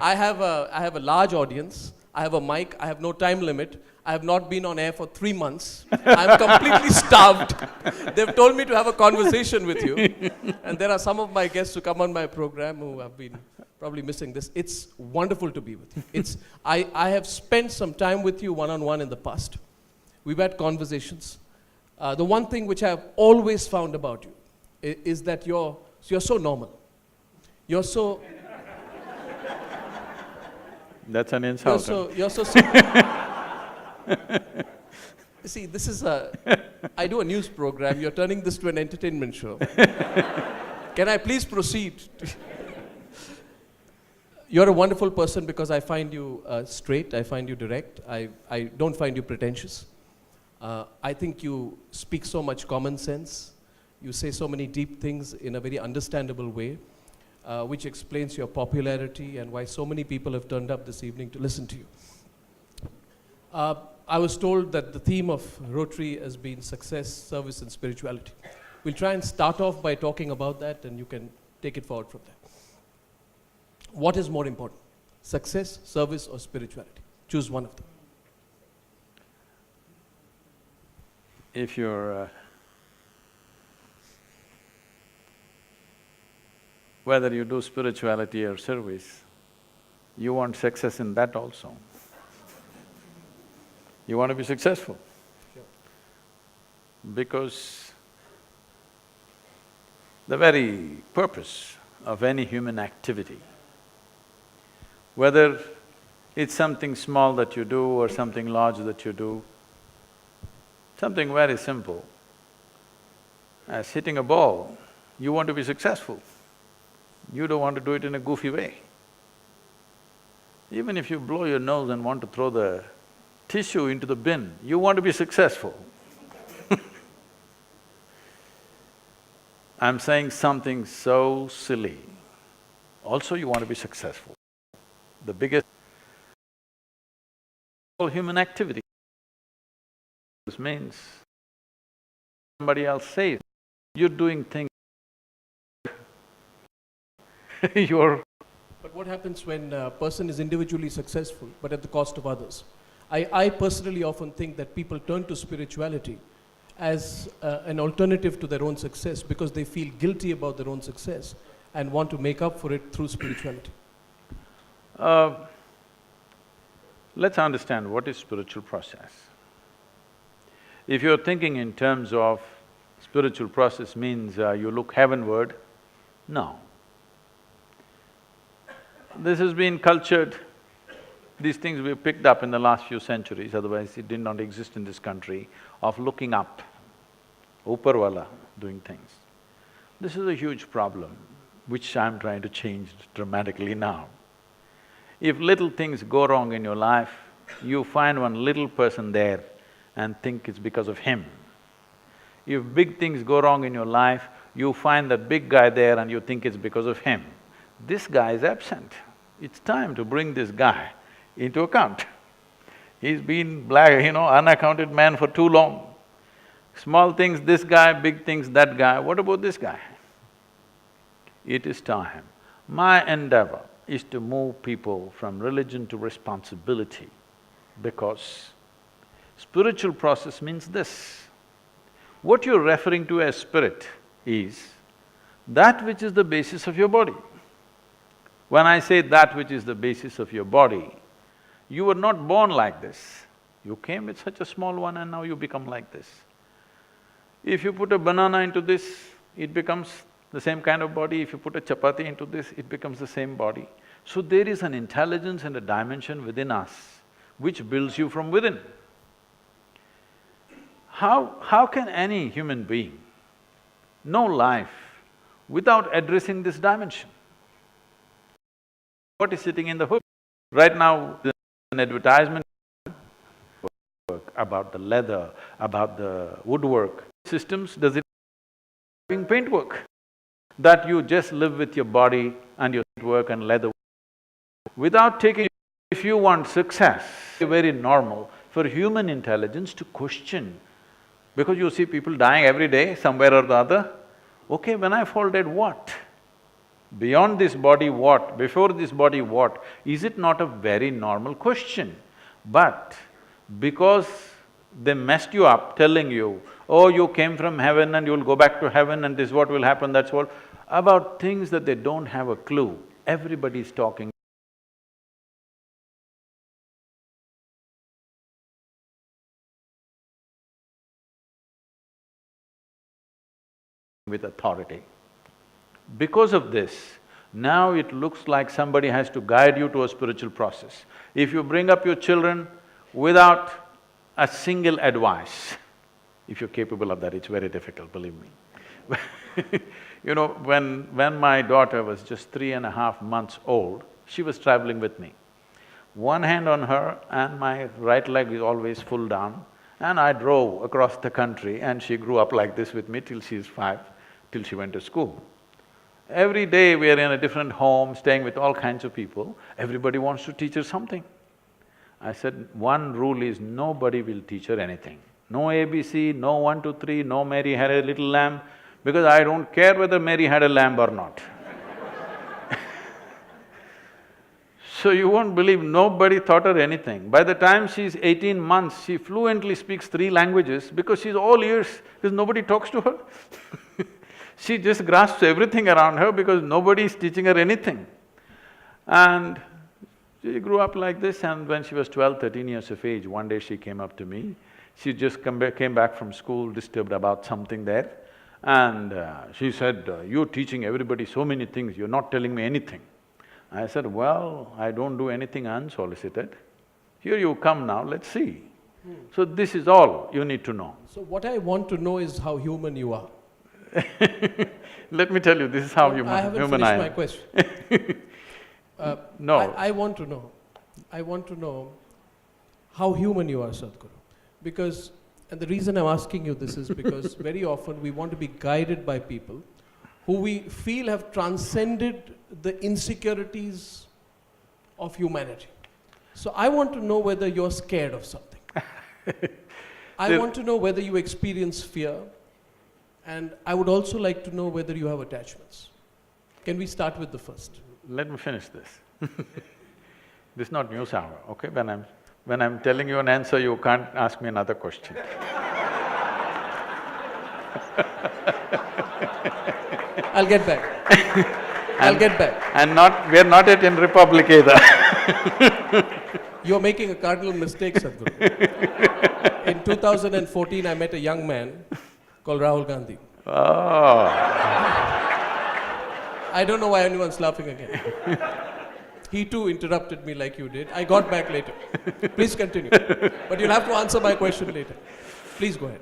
I have a large audience. I have a mic. I have no time limit. I have not been on air for 3 months. I'm completely starved. They've told me to have a conversation with you. And there are some of my guests who come on my program who have been probably missing this. It's wonderful to be with you. I have spent some time with you one-on-one in the past. We've had conversations. The one thing which I have always found about you is that you're so normal. You're so... That's an insult. You're so simple. See, this is I do a news program, you're turning this to an entertainment show. Can I please proceed? You're a wonderful person because I find you straight, I find you direct, I don't find you pretentious. I think you speak so much common sense, you say so many deep things in a very understandable way, which explains your popularity and why so many people have turned up this evening to listen to you. I was told that the theme of Rotary has been success, service and spirituality. We'll try and start off by talking about that and you can take it forward from there. What is more important? Success, service or spirituality? Choose one of them. If you're… whether you do spirituality or service, you want success in that also. You want to be successful. Sure. Because the very purpose of any human activity, whether it's something small that you do or something large that you do, something very simple, as hitting a ball, you want to be successful. You don't want to do it in a goofy way. Even if you blow your nose and want to throw the tissue into the bin, you want to be successful. I'm saying something so silly, also you want to be successful. The biggest human activity means somebody else says, you're doing things you're… But what happens when a person is individually successful but at the cost of others? I personally often think that people turn to spirituality as an alternative to their own success because they feel guilty about their own success and want to make up for it through spirituality. Let's understand what is spiritual process. If you're thinking in terms of spiritual process means you look heavenward, no. This has been cultured, these things we've picked up in the last few centuries, otherwise it did not exist in this country, of looking up, Upperwala, doing things. This is a huge problem, which I'm trying to change dramatically now. If little things go wrong in your life, you find one little person there and think it's because of him. If big things go wrong in your life, you find that big guy there and you think it's because of him. This guy is absent. It's time to bring this guy into account. He's been unaccounted man for too long. Small things this guy, big things that guy, what about this guy? It is time. My endeavor is to move people from religion to responsibility because spiritual process means this. What you're referring to as spirit is that which is the basis of your body. When I say that which is the basis of your body, you were not born like this. You came with such a small one and now you become like this. If you put a banana into this, it becomes the same kind of body. If you put a chapati into this, it becomes the same body. So there is an intelligence and a dimension within us which builds you from within. How can any human being know life without addressing this dimension? What is sitting in the hook? Right now, there's an advertisement about the leather, about the woodwork. Systems, does it doing paintwork? That you just live with your body and your work and leather. Without taking… if you want success, it's very normal for human intelligence to question. Because you see people dying every day, somewhere or the other. Okay, when I fall dead, what? Beyond this body what? Before this body what? Is it not a very normal question? But because they messed you up telling you, oh, you came from heaven and you'll go back to heaven and this is what will happen, that's what… about things that they don't have a clue, everybody's talking with authority. Because of this, now it looks like somebody has to guide you to a spiritual process. If you bring up your children without a single advice, if you're capable of that, it's very difficult, believe me. You know, when my daughter was just 3.5 months old, she was traveling with me. One hand on her and my right leg is always full down, and I drove across the country and she grew up like this with me till she's 5, till she went to school. Every day we are in a different home, staying with all kinds of people, everybody wants to teach her something. I said, one rule is nobody will teach her anything. No ABC, no 1, 2, 3, no Mary had a little lamb, because I don't care whether Mary had a lamb or not. So you won't believe, nobody taught her anything. By the time she's 18 months, she fluently speaks 3 languages because she's all ears, because nobody talks to her. She just grasps everything around her because nobody is teaching her anything. And she grew up like this, and when she was 12, 13 years of age, one day she came up to me. She just came back from school, disturbed about something there, and she said, you're teaching everybody so many things, you're not telling me anything. I said, well, I don't do anything unsolicited. Here you come now, let's see. So this is all you need to know. So what I want to know is how human you are. Let me tell you, this is how human I am. I haven't finished my question. No. I want to know how human you are, Sadhguru. Because… and the reason I'm asking you this is because very often we want to be guided by people who we feel have transcended the insecurities of humanity. So I want to know whether you're scared of something. I want to know whether you experience fear, and I would also like to know whether you have attachments. Can we start with the first? Let me finish this. This is not news hour, okay? When I'm telling you an answer, you can't ask me another question. I'll get back. I'll get back. And we're not yet in Republic either. You're making a cardinal mistake, Sadhguru. In 2014, I met a young man called Rahul Gandhi. Oh. I don't know why anyone's laughing again. He too interrupted me like you did. I got back later. Please continue. But you'll have to answer my question later. Please go ahead.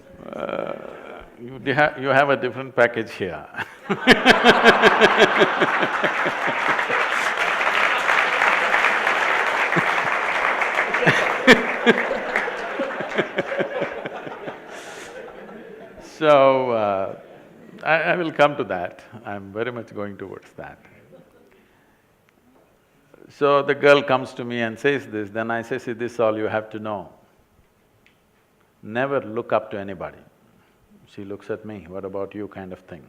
You have a different package here. So, I will come to that. I'm very much going towards that. So the girl comes to me and says this, then I say, see, this is all you have to know. Never look up to anybody. She looks at me, what about you, kind of thing.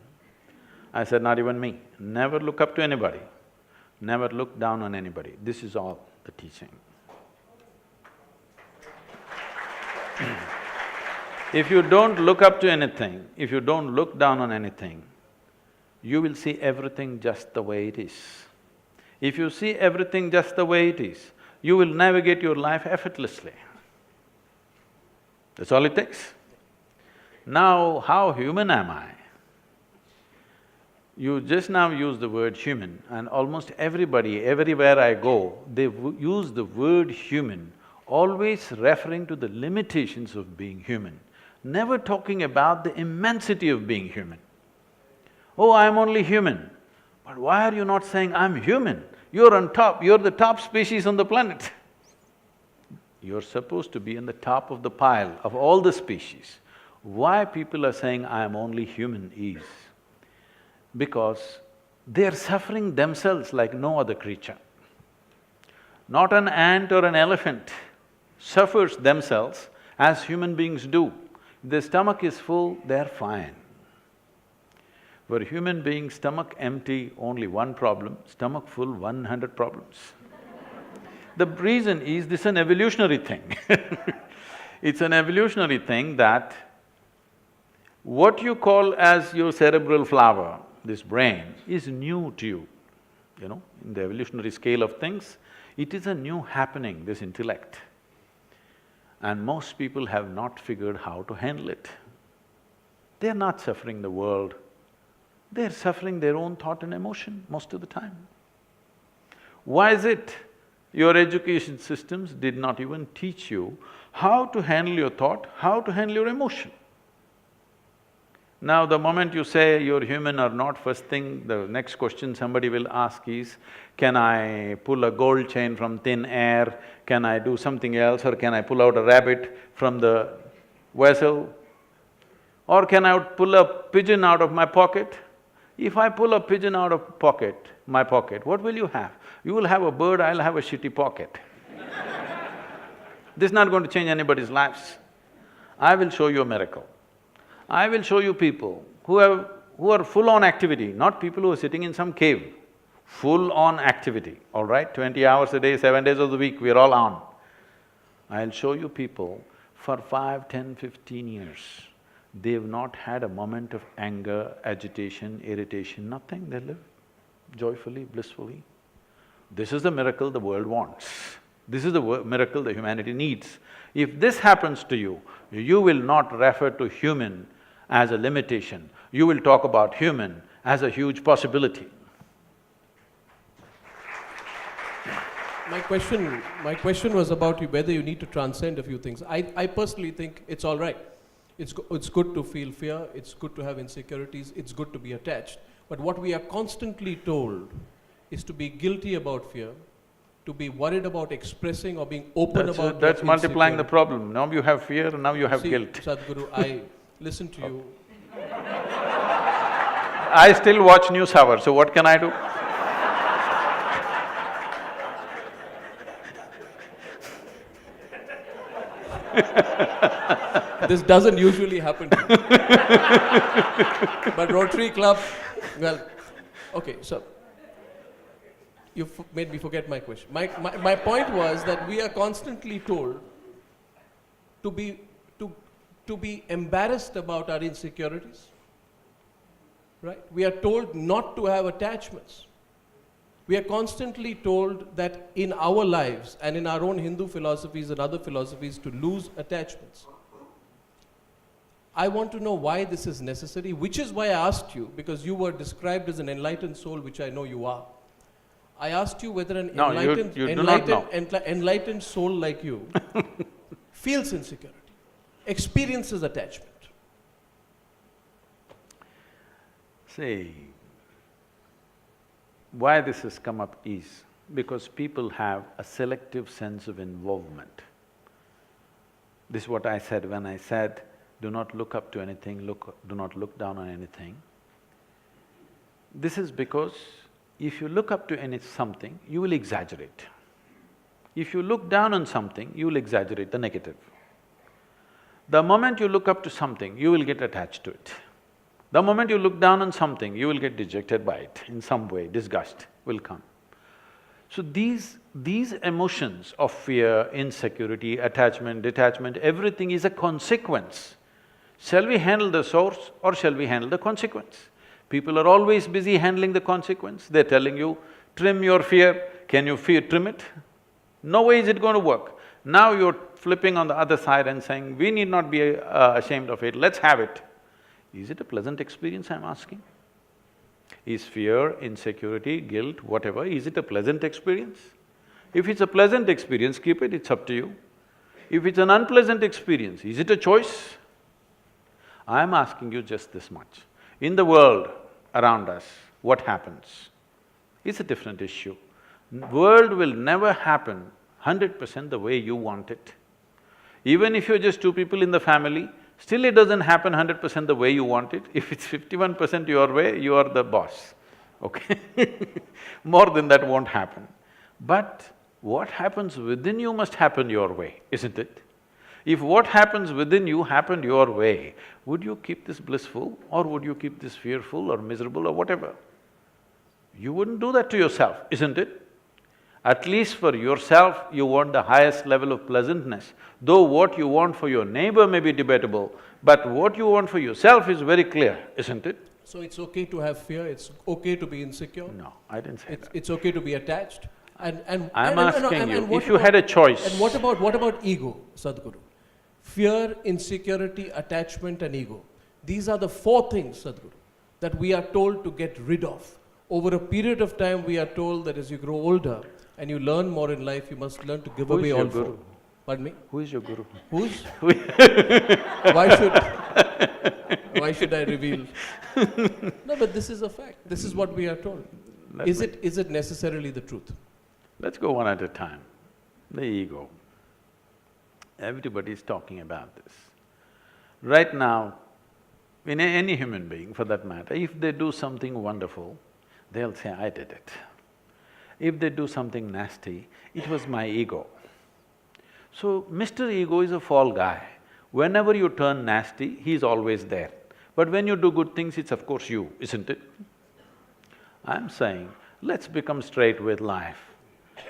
I said, not even me. Never look up to anybody. Never look down on anybody. This is all the teaching. If you don't look up to anything, if you don't look down on anything, you will see everything just the way it is. If you see everything just the way it is, you will navigate your life effortlessly. That's all it takes. Now, how human am I? You just now use the word human, and almost everybody, everywhere I go, they use the word human, always referring to the limitations of being human, never talking about the immensity of being human. Oh, I'm only human. But why are you not saying, I'm human? You're on top, you're the top species on the planet. You're supposed to be on the top of the pile of all the species. Why people are saying, I'm only human is because they're suffering themselves like no other creature. Not an ant or an elephant suffers themselves as human beings do. If their stomach is full, they're fine. For a human being, stomach empty, only one problem, stomach full, 100 problems. The reason is this is an evolutionary thing. It's an evolutionary thing that what you call as your cerebral flower, this brain, is new to you. You know, in the evolutionary scale of things, it is a new happening, this intellect. And most people have not figured how to handle it. They're not suffering the world, they're suffering their own thought and emotion most of the time. Why is it? Your education systems did not even teach you how to handle your thought, how to handle your emotion. Now, the moment you say you're human or not, first thing, the next question somebody will ask is, can I pull a gold chain from thin air? Can I do something else? Or can I pull out a rabbit from the vessel? Or can I pull a pigeon out of my pocket? If I pull a pigeon out of my pocket, what will you have? You will have a bird, I'll have a shitty pocket. This is not going to change anybody's lives. I will show you a miracle. I will show you people who are full-on activity, not people who are sitting in some cave. Full-on activity, all right? 20 hours a day, 7 days of the week, we're all on. I'll show you people for 5, 10, 15 years, they've not had a moment of anger, agitation, irritation, nothing, they live joyfully, blissfully. This is the miracle the world wants. This is the miracle the humanity needs. If this happens to you, you will not refer to human as a limitation, you will talk about human as a huge possibility. My question was about whether you need to transcend a few things. I personally think it's all right. It's good to feel fear, it's good to have insecurities, it's good to be attached. But what we are constantly told is to be guilty about fear, to be worried about expressing or being open about That's multiplying the problem. Now you have fear and now you have guilt. Sadhguru, I listen to you. I still watch news hour, so what can I do? This doesn't usually happen to me. But Rotary Club, well, okay, so you made me forget my question. My point was that we are constantly told to be embarrassed about our insecurities, right? We are told not to have attachments. We are constantly told that in our lives and in our own Hindu philosophies and other philosophies to lose attachments. I want to know why this is necessary, which is why I asked you, because you were described as an enlightened soul, which I know you are. I asked you whether an enlightened soul like you feels insecurity, experiences attachment. See, why this has come up is because people have a selective sense of involvement. This is what I said when I said, do not look up to anything, do not look down on anything. This is because if you look up to something, you will exaggerate. If you look down on something, you will exaggerate the negative. The moment you look up to something, you will get attached to it. The moment you look down on something, you will get dejected by it in some way, disgust will come. So these emotions of fear, insecurity, attachment, detachment, everything is a consequence. Shall we handle the source or shall we handle the consequence? People are always busy handling the consequence. They're telling you, trim your fear. Can you trim it? No way is it going to work. Now you're flipping on the other side and saying, we need not be ashamed of it, let's have it. Is it a pleasant experience, I'm asking? Is fear, insecurity, guilt, whatever, is it a pleasant experience? If it's a pleasant experience, keep it, it's up to you. If it's an unpleasant experience, is it a choice? I'm asking you just this much. In the world around us, what happens? It's a different issue. World will never happen 100% the way you want it. Even if you're just two people in the family, still it doesn't happen 100% the way you want it. If it's 51% your way, you are the boss, okay? More than that won't happen. But what happens within you must happen your way, isn't it? If what happens within you happened your way, would you keep this blissful or would you keep this fearful or miserable or whatever? You wouldn't do that to yourself, isn't it? At least for yourself, you want the highest level of pleasantness. Though what you want for your neighbor may be debatable, but what you want for yourself is very clear, isn't it? So it's okay to have fear, it's okay to be insecure? No, I didn't say that. It's okay to be attached? I'm asking you, what if you had a choice… And what about ego, Sadhguru? Fear, insecurity, attachment and ego. These are the four things, Sadhguru, that we are told to get rid of. Over a period of time, we are told that as you grow older and you learn more in life, you must learn to give away all four. Pardon me? Who is your guru? Who's? Why should I reveal? No, but this is a fact. This is what we are told. Is it necessarily the truth? Let's go one at a time. The ego. Everybody is talking about this. Right now, in any human being for that matter, if they do something wonderful, they'll say, I did it. If they do something nasty, it was my ego. So, Mr. Ego is a fall guy. Whenever you turn nasty, he's always there. But when you do good things, it's of course you, isn't it? I'm saying, let's become straight with life.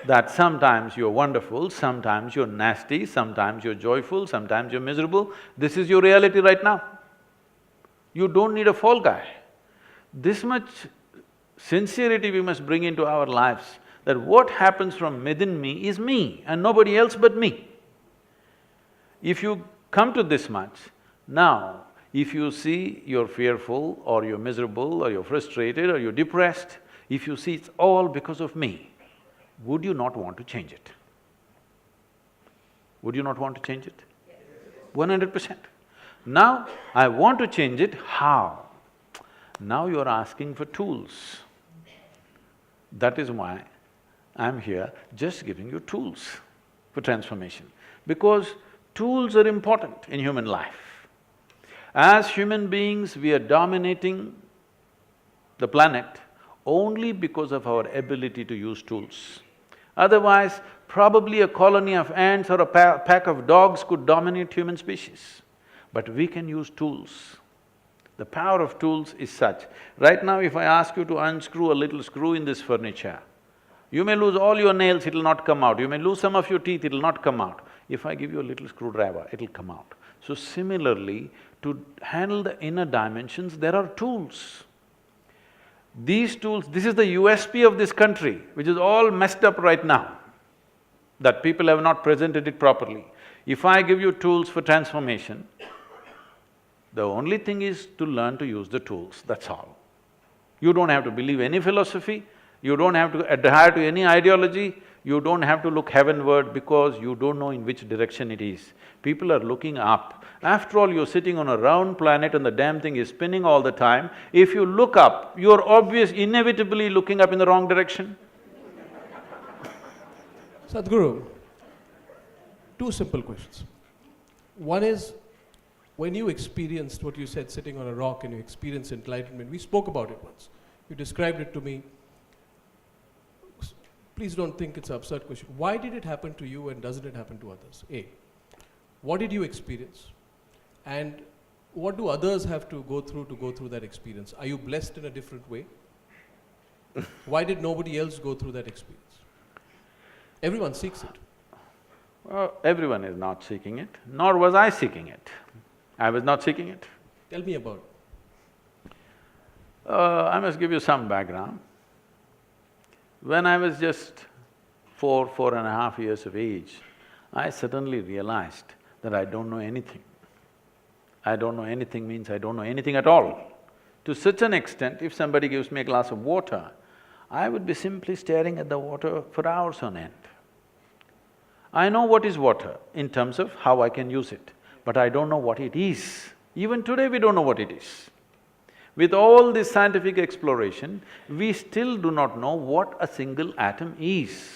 That sometimes you're wonderful, sometimes you're nasty, sometimes you're joyful, sometimes you're miserable. This is your reality right now. You don't need a fall guy. This much sincerity we must bring into our lives, that what happens from within me is me and nobody else but me. If you come to this much, now if you see you're fearful or you're miserable or you're frustrated or you're depressed, if you see it's all because of me, would you not want to change it? Would you not want to change it? 100%. Now, I want to change it, how? Now you're asking for tools. That is why I'm here just giving you tools for transformation. Because tools are important in human life. As human beings, we are dominating the planet only because of our ability to use tools. Otherwise, probably a colony of ants or a pack of dogs could dominate human species. But we can use tools. The power of tools is such. Right now, if I ask you to unscrew a little screw in this furniture, you may lose all your nails, it'll not come out. You may lose some of your teeth, it'll not come out. If I give you a little screwdriver, it'll come out. So similarly, to handle the inner dimensions, there are tools. These tools… this is the USP of this country, which is all messed up right now, that people have not presented it properly. If I give you tools for transformation, the only thing is to learn to use the tools, that's all. You don't have to believe any philosophy, you don't have to adhere to any ideology, you don't have to look heavenward because you don't know in which direction it is. People are looking up. After all, you're sitting on a round planet and the damn thing is spinning all the time. If you look up, you're inevitably looking up in the wrong direction. Sadhguru, two simple questions. One is, when you experienced what you said, sitting on a rock, and you experienced enlightenment, we spoke about it once. You described it to me. Please don't think it's an absurd question. Why did it happen to you and doesn't it happen to others? A, what did you experience? And what do others have to go through that experience? Are you blessed in a different way? Why did nobody else go through that experience? Everyone seeks it. Well, everyone is not seeking it, nor was I seeking it. I was not seeking it. Tell me about it. I must give you some background. When I was just 4.5 years of age, I suddenly realized that I don't know anything. I don't know anything means I don't know anything at all. To such an extent, if somebody gives me a glass of water, I would be simply staring at the water for hours on end. I know what is water in terms of how I can use it, but I don't know what it is. Even today we don't know what it is. With all this scientific exploration, we still do not know what a single atom is.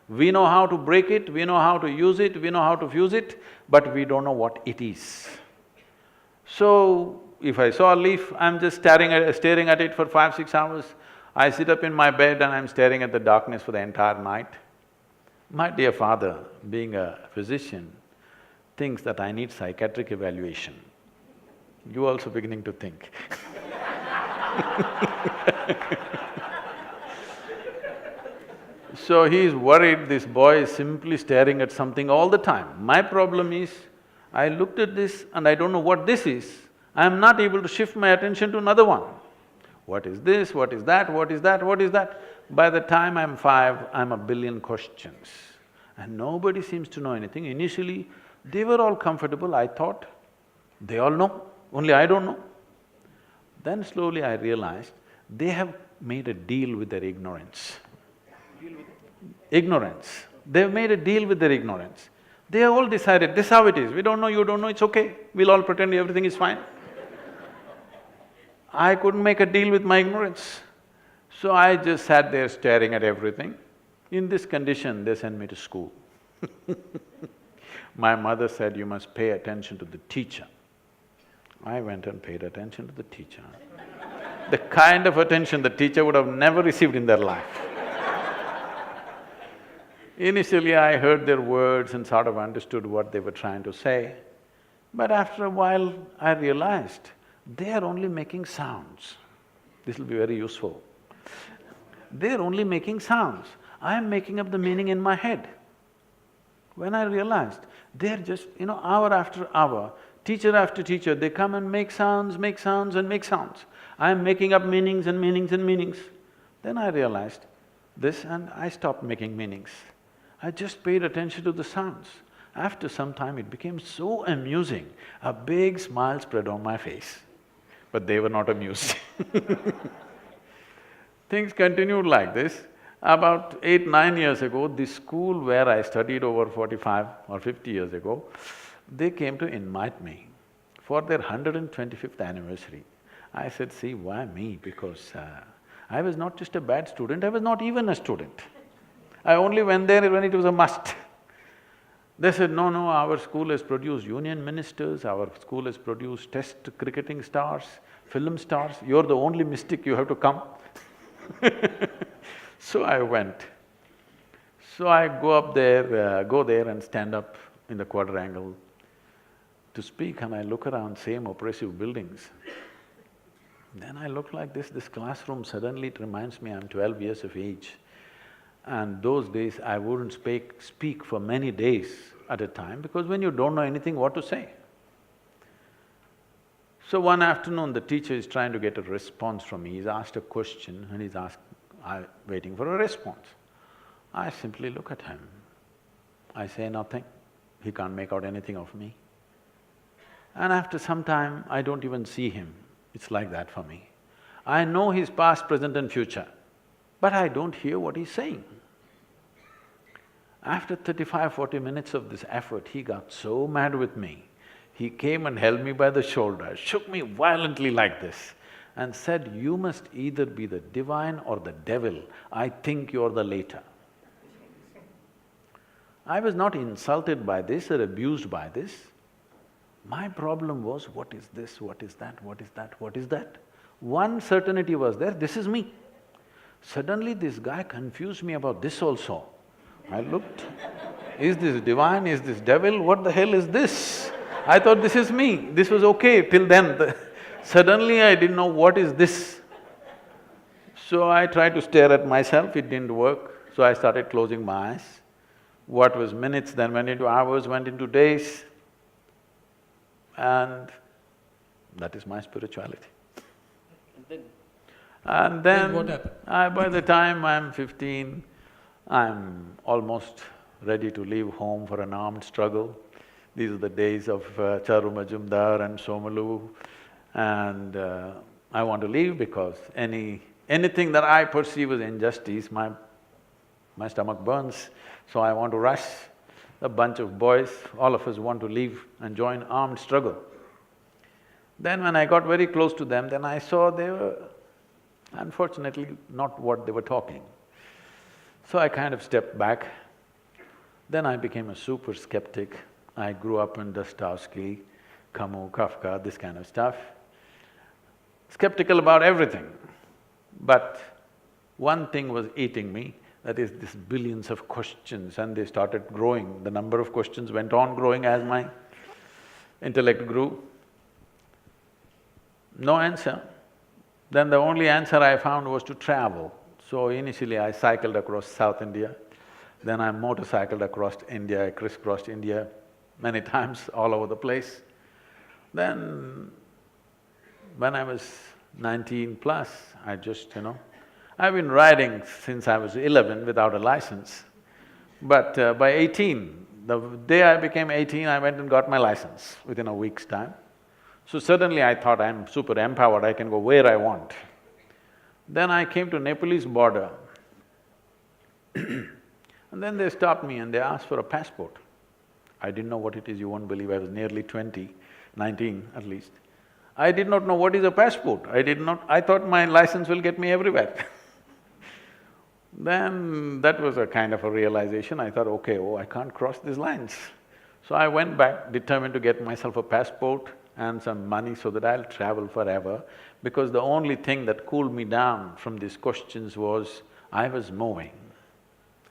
We know how to break it, we know how to use it, we know how to fuse it, but we don't know what it is. So, if I saw a leaf, I'm just staring at it for 5–6 hours. I sit up in my bed and I'm staring at the darkness for the entire night. My dear father, being a physician, thinks that I need psychiatric evaluation. You also beginning to think. So he is worried this boy is simply staring at something all the time. My problem is, I looked at this and I don't know what this is. I am not able to shift my attention to another one. What is this? What is that? What is that? What is that? By the time I'm 5, I'm a billion questions. And nobody seems to know anything. Initially, they were all comfortable, I thought. They all know, only I don't know. Then slowly I realized, they have made a deal with their ignorance. Ignorance. They've made a deal with their ignorance. They have all decided, this is how it is, we don't know, you don't know, it's okay, we'll all pretend everything is fine. I couldn't make a deal with my ignorance. So I just sat there staring at everything. In this condition, they sent me to school. My mother said, you must pay attention to the teacher. I went and paid attention to the teacher. The kind of attention the teacher would have never received in their life. Initially, I heard their words and sort of understood what they were trying to say. But after a while, I realized they are only making sounds. This will be very useful. They're only making sounds. I am making up the meaning in my head. When I realized, they're just, hour after hour, teacher after teacher, they come and make sounds and make sounds. I am making up meanings and meanings and meanings. Then I realized this and I stopped making meanings. I just paid attention to the sounds. After some time, it became so amusing, a big smile spread on my face. But they were not amused. Things continued like this. About 8, 9 years ago, the school where I studied over 45 or 50 years ago, they came to invite me for their 125th anniversary. I said, see, why me? Because I was not just a bad student, I was not even a student. I only went there when it was a must. They said, no, no, our school has produced union ministers, our school has produced test cricketing stars, film stars, you're the only mystic, you have to come. So I went. So I go there and stand up in the quadrangle to speak, and I look around, same oppressive buildings. Then I look like this classroom, suddenly it reminds me I'm 12 years of age. And those days I wouldn't speak for many days at a time, because when you don't know anything, what to say? So one afternoon, the teacher is trying to get a response from me. He's asked a question and he's waiting for a response. I simply look at him. I say nothing. He can't make out anything of me. And after some time, I don't even see him. It's like that for me. I know his past, present and future, but I don't hear what he's saying. After 35–40 minutes of this effort, he got so mad with me. He came and held me by the shoulder, shook me violently like this and said, you must either be the divine or the devil. I think you're the latter. I was not insulted by this or abused by this. My problem was, what is this, what is that, what is that, what is that? One certainty was there, this is me. Suddenly this guy confused me about this also. I looked, is this divine, is this devil, what the hell is this? I thought this is me, this was okay till then. Suddenly I didn't know what is this. So I tried to stare at myself, it didn't work, so I started closing my eyes. What was minutes then went into hours, went into days, and that is my spirituality. And then what happened? By the time I'm 15, I'm almost ready to leave home for an armed struggle. These are the days of Charu Majumdar and Somalu, and I want to leave because anything that I perceive as injustice, my stomach burns, so I want to rush. A bunch of boys, all of us want to leave and join armed struggle. Then when I got very close to them, then I saw they were unfortunately not what they were talking. So I kind of stepped back. Then I became a super skeptic. I grew up in Dostoevsky, Camus, Kafka, this kind of stuff. Skeptical about everything. But one thing was eating me, that is these billions of questions, and they started growing. The number of questions went on growing as my Intellect grew. No answer. Then the only answer I found was to travel. So initially I cycled across South India, then I motorcycled across India, I crisscrossed India many times, all over the place. Then when I was 19 plus, I just, I've been riding since I was 11 without a license. But by 18, the day I became 18, I went and got my license within a week's time. So suddenly I thought I'm super empowered, I can go where I want. Then I came to Nepalese border and then they stopped me and they asked for a passport. I didn't know what it is, you won't believe, I was nearly 20, 19 at least. I did not know what is a passport, I thought my license will get me everywhere. Then that was a kind of a realization, I thought, okay, I can't cross these lines. So I went back, determined to get myself a passport and some money so that I'll travel forever, because the only thing that cooled me down from these questions was, I was moving.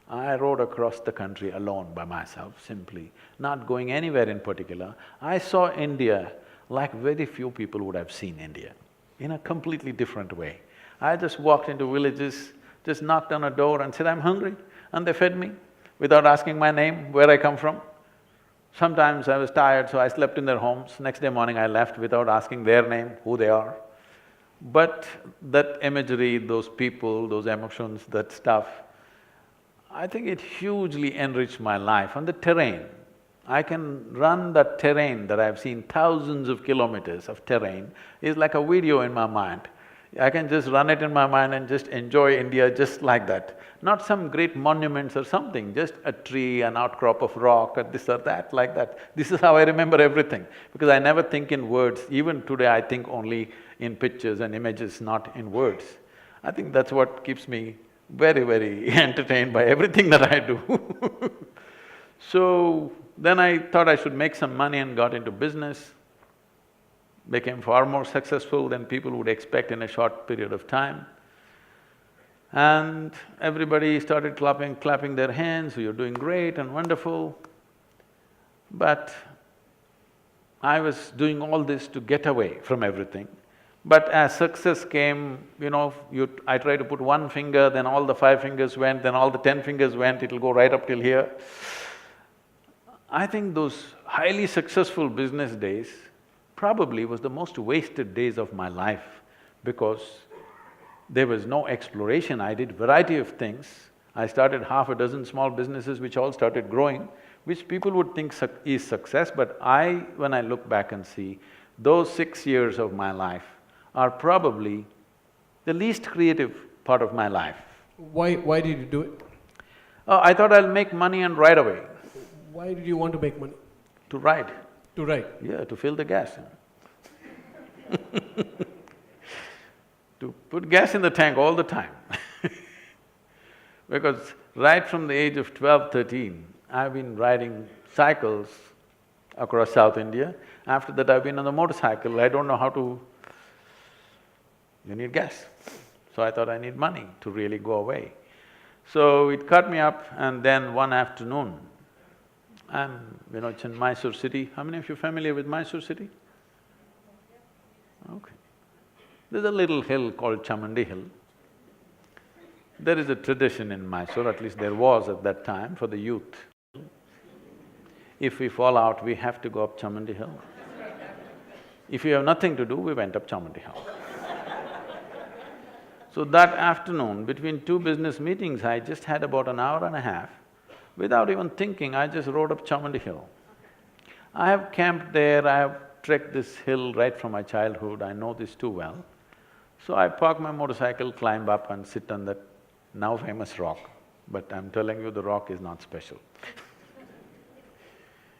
I rode across the country alone by myself, simply, not going anywhere in particular. I saw India like very few people would have seen India, in a completely different way. I just walked into villages, just knocked on a door and said, I'm hungry, and they fed me without asking my name, where I come from. Sometimes I was tired, so I slept in their homes. Next day morning I left without asking their name, who they are. But that imagery, those people, those emotions, that stuff, I think it hugely enriched my life. And the terrain, I can run that terrain that I've seen, thousands of kilometers of terrain, is like a video in my mind. I can just run it in my mind and just enjoy India just like that. Not some great monuments or something, just a tree, an outcrop of rock, or this or that, like that. This is how I remember everything, because I never think in words. Even today I think only in pictures and images, not in words. I think that's what keeps me very, very entertained by everything that I do. So then I thought I should make some money and got into business, became far more successful than people would expect in a short period of time. And everybody started clapping their hands, you're doing great and wonderful. But I was doing all this to get away from everything. But as success came, I try to put one finger, then all the 5 fingers went, then all the 10 fingers went, it'll go right up till here. I think those highly successful business days probably was the most wasted days of my life, because there was no exploration. I did variety of things. I started half a dozen small businesses which all started growing, which people would think is success, but when I look back and see, those 6 years of my life are probably the least creative part of my life. Why did you do it? I thought I'll make money and ride away. Why did you want to make money? To ride. To ride? Yeah, to fill the gas. To put gas in the tank all the time. Because right from the age of 12, 13, I've been riding cycles across South India. After that, I've been on the motorcycle. I don't know how to… You need gas. So I thought I need money to really go away. So it caught me up, and then one afternoon, it's in Mysore city. How many of you are familiar with Mysore city? Okay. There's a little hill called Chamundi Hill. There is a tradition in Mysore, at least there was at that time, for the youth. If we fall out, we have to go up Chamundi Hill. If we have nothing to do, we went up Chamundi Hill. So that afternoon, between 2 business meetings, I just had about an hour and a half. Without even thinking, I just rode up Chamundi Hill. I have camped there, I have trekked this hill right from my childhood, I know this too well. So I park my motorcycle, climb up and sit on that now famous rock. But I'm telling you, the rock is not special.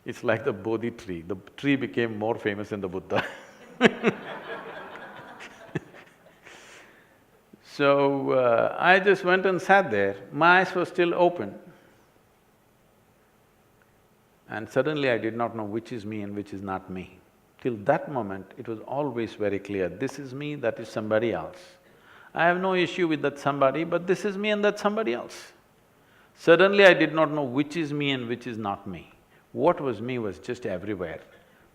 It's like the Bodhi tree. The tree became more famous than the Buddha. So, I just went and sat there. My eyes were still open. And suddenly I did not know which is me and which is not me. Till that moment, it was always very clear, this is me, that is somebody else. I have no issue with that somebody, but this is me and that's somebody else. Suddenly I did not know which is me and which is not me. What was me was just everywhere.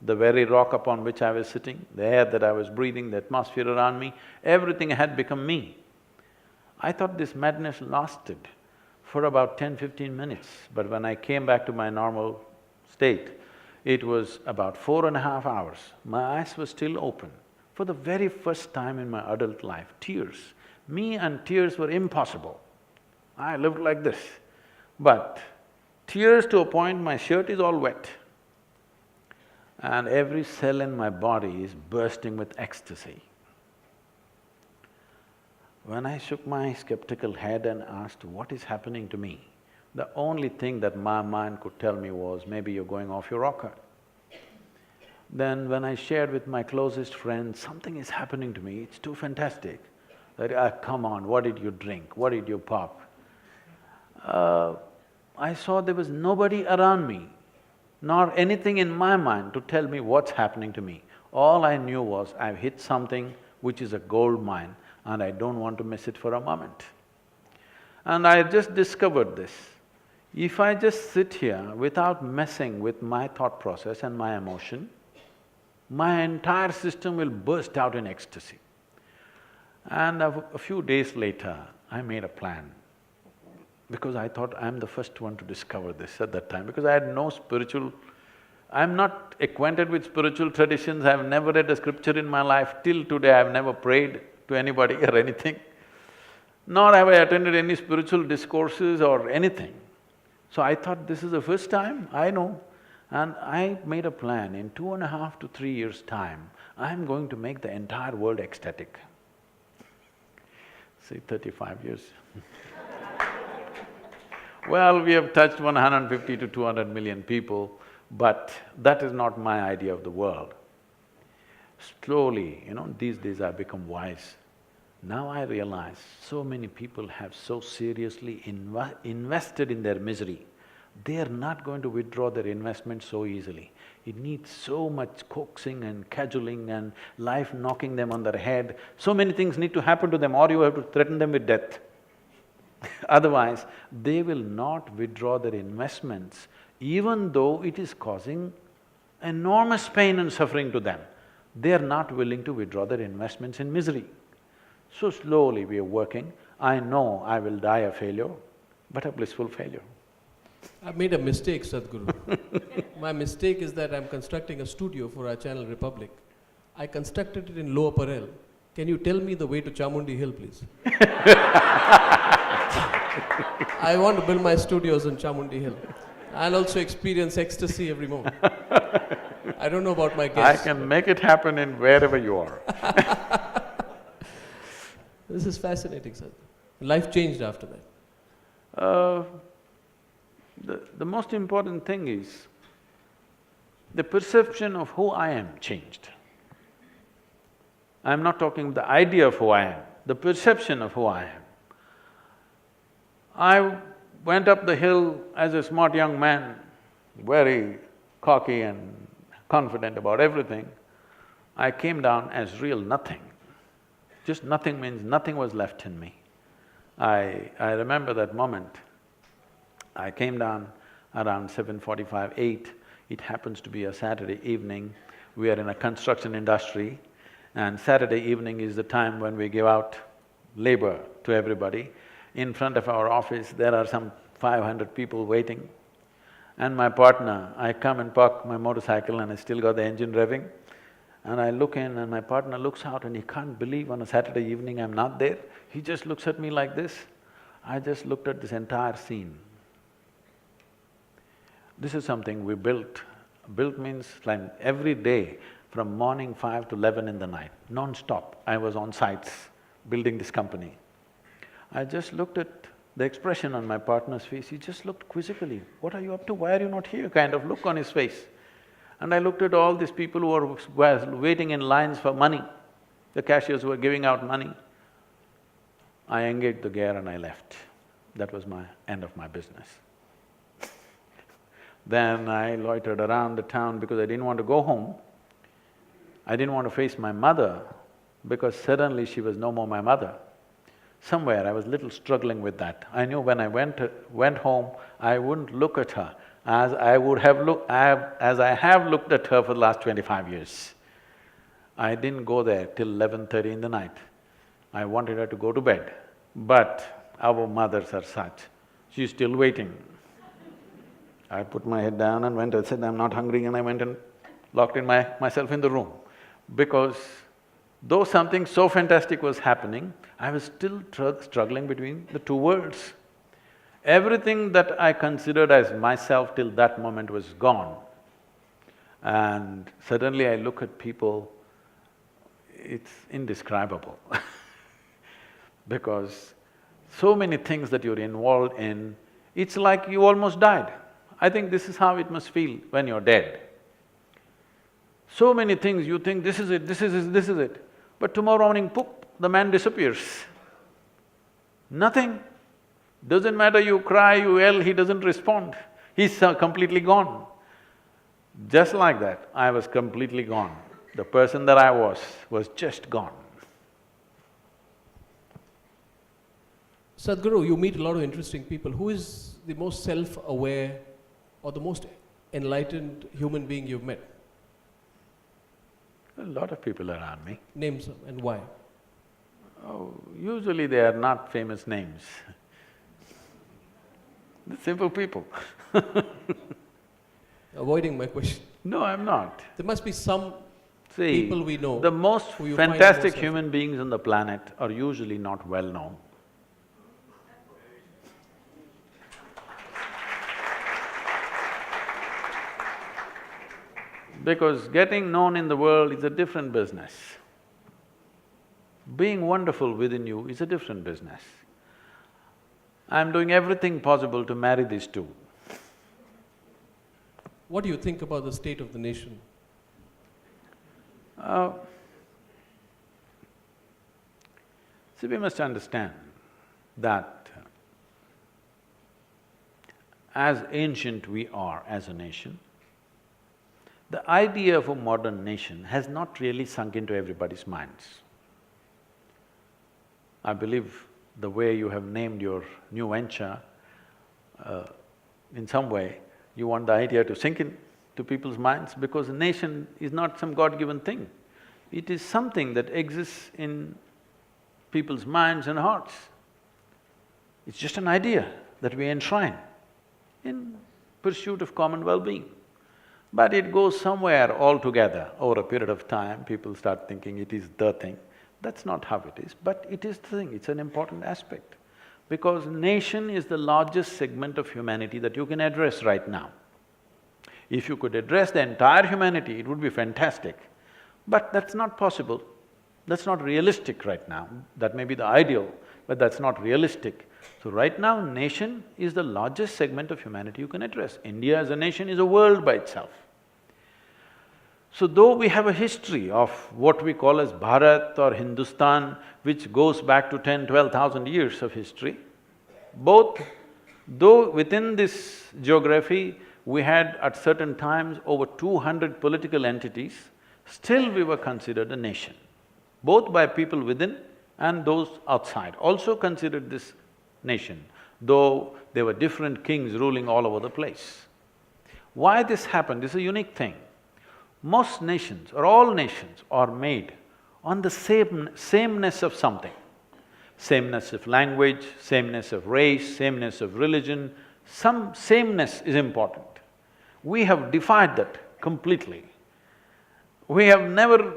the very rock upon which I was sitting, the air that I was breathing, the atmosphere around me, everything had become me. I thought this madness lasted for about 10–15 minutes, but when I came back to my normal state, it was about 4.5 hours. My eyes were still open. For the very first time in my adult life, tears. Me and tears were impossible. I lived like this. But tears to a point, my shirt is all wet. And every cell in my body is bursting with ecstasy. When I shook my skeptical head and asked, what is happening to me? The only thing that my mind could tell me was, maybe you're going off your rocker. Then when I shared with my closest friends, something is happening to me, it's too fantastic. That, come on, what did you drink? What did you pop? I saw there was nobody around me, nor anything in my mind to tell me what's happening to me. All I knew was, I've hit something which is a gold mine and I don't want to miss it for a moment. And I just discovered this. If I just sit here without messing with my thought process and my emotion, my entire system will burst out in ecstasy. And a few days later, I made a plan, because I thought I'm the first one to discover this at that time, because I had no spiritual… I'm not acquainted with spiritual traditions, I've never read a scripture in my life, till today I've never prayed to anybody or anything, nor have I attended any spiritual discourses or anything. So I thought, this is the first time, I know. And I made a plan, in 2.5 to 3 years' time, I'm going to make the entire world ecstatic. See, 35 years. Well, we have touched 150 to 200 million people, but that is not my idea of the world. Slowly, these days I've become wise. Now I realize so many people have so seriously invested in their misery. They are not going to withdraw their investment so easily. It needs so much coaxing and cajoling and life knocking them on their head. So many things need to happen to them, or you have to threaten them with death. Otherwise, they will not withdraw their investments, even though it is causing enormous pain and suffering to them. They are not willing to withdraw their investments in misery. So slowly we are working. I know I will die a failure, but a blissful failure. I've made a mistake, Sadhguru. My mistake is that I'm constructing a studio for our channel Republic. I constructed it in Lower Parel. Can you tell me the way to Chamundi Hill, please? I want to build my studios in Chamundi Hill. I'll also experience ecstasy every moment. I don't know about my guests. I can make it happen in wherever you are. This is fascinating, sir. Life changed after that. The most important thing is, the perception of who I am changed. I'm not talking the idea of who I am, the perception of who I am. I went up the hill as a smart young man, very cocky and confident about everything. I came down as real nothing. Just nothing means nothing was left in me. I remember that moment. I came down around 7:45, 8. It happens to be a Saturday evening. We are in a construction industry, and Saturday evening is the time when we give out labor to everybody. In front of our office, there are some 500 people waiting. And my partner, I come and park my motorcycle and I still got the engine revving. And I look in and my partner looks out and he can't believe on a Saturday evening I'm not there. He just looks at me like this. I just looked at this entire scene. This is something we built. Built means like every day from morning 5 to 11 in the night, non-stop, I was on sites building this company. I just looked at the expression on my partner's face, he just looked quizzically, "What are you up to? Why are you not here?" kind of look on his face. And I looked at all these people who were waiting in lines for money, the cashiers were giving out money. I engaged the gear and I left. That was my end of my business. Then I loitered around the town because I didn't want to go home. I didn't want to face my mother because suddenly she was no more my mother. Somewhere I was little struggling with that. I knew when I went home, I wouldn't look at her. as I would have as I have looked at her for the last 25 years. I didn't go there till 11:30 in the night. I wanted her to go to bed, but our mothers are such, she's still waiting. I put my head down and went and said, I'm not hungry, and I went and locked myself in the room. Because though something so fantastic was happening, I was still struggling between the two worlds. Everything that I considered as myself till that moment was gone. And suddenly I look at people, it's indescribable because so many things that you're involved in, it's like you almost died. I think this is how it must feel when you're dead. So many things you think, this is it, this is it, this is it. But tomorrow morning, poof, the man disappears. Nothing. Doesn't matter you cry, you yell, he doesn't respond. He's completely gone. Just like that, I was completely gone. The person that I was just gone. Sadhguru, you meet a lot of interesting people. Who is the most self-aware or the most enlightened human being you've met? A lot of people around me. Name some and why? Oh, usually they are not famous names. The simple people. Avoiding my question. No, I'm not. There must be some See, people we know. the most who you find fantastic most human beings on the planet are usually not well known. Because getting known in the world is a different business. Being wonderful within you is a different business. I'm doing everything possible to marry these two. What do you think about the state of the nation? See, we must understand that as ancient we are as a nation, the idea of a modern nation has not really sunk into everybody's minds. I believe the way you have named your new venture, in some way, you want the idea to sink in to people's minds because a nation is not some God-given thing. It is something that exists in people's minds and hearts. It's just an idea that we enshrine in pursuit of common well-being. But it goes somewhere altogether. Over a period of time, people start thinking it is the thing. That's not how it is, but it is the thing, it's an important aspect. Because nation is the largest segment of humanity that you can address right now. If you could address the entire humanity, it would be fantastic. But that's not possible, that's not realistic right now. That may be the ideal, but that's not realistic. So right now, nation is the largest segment of humanity you can address. India as a nation is a world by itself. So though we have a history of what we call as Bharat or Hindustan, which goes back to 10,000–12,000 years of history, though within this geography we had at certain times over 200 political entities, still we were considered a nation, both by people within and those outside also considered this nation, though there were different kings ruling all over the place. Why this happened is a unique thing. Most nations or all nations are made on the sameness of something. Sameness of language, sameness of race, sameness of religion, some sameness is important. We have defied that completely. We have never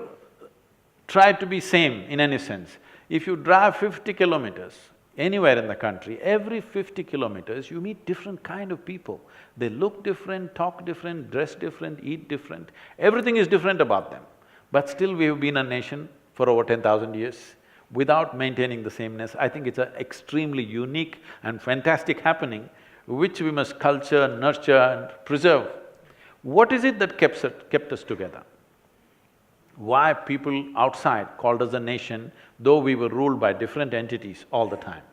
tried to be same in any sense. If you drive 50 kilometers anywhere in the country, every 50 kilometers you meet different kind of people. They look different, talk different, dress different, eat different, everything is different about them. But still we have been a nation for over 10,000 years without maintaining the sameness. I think it's an extremely unique and fantastic happening which we must culture, nurture and preserve. What is it that kept us together? Why people outside called us a nation, though we were ruled by different entities all the time?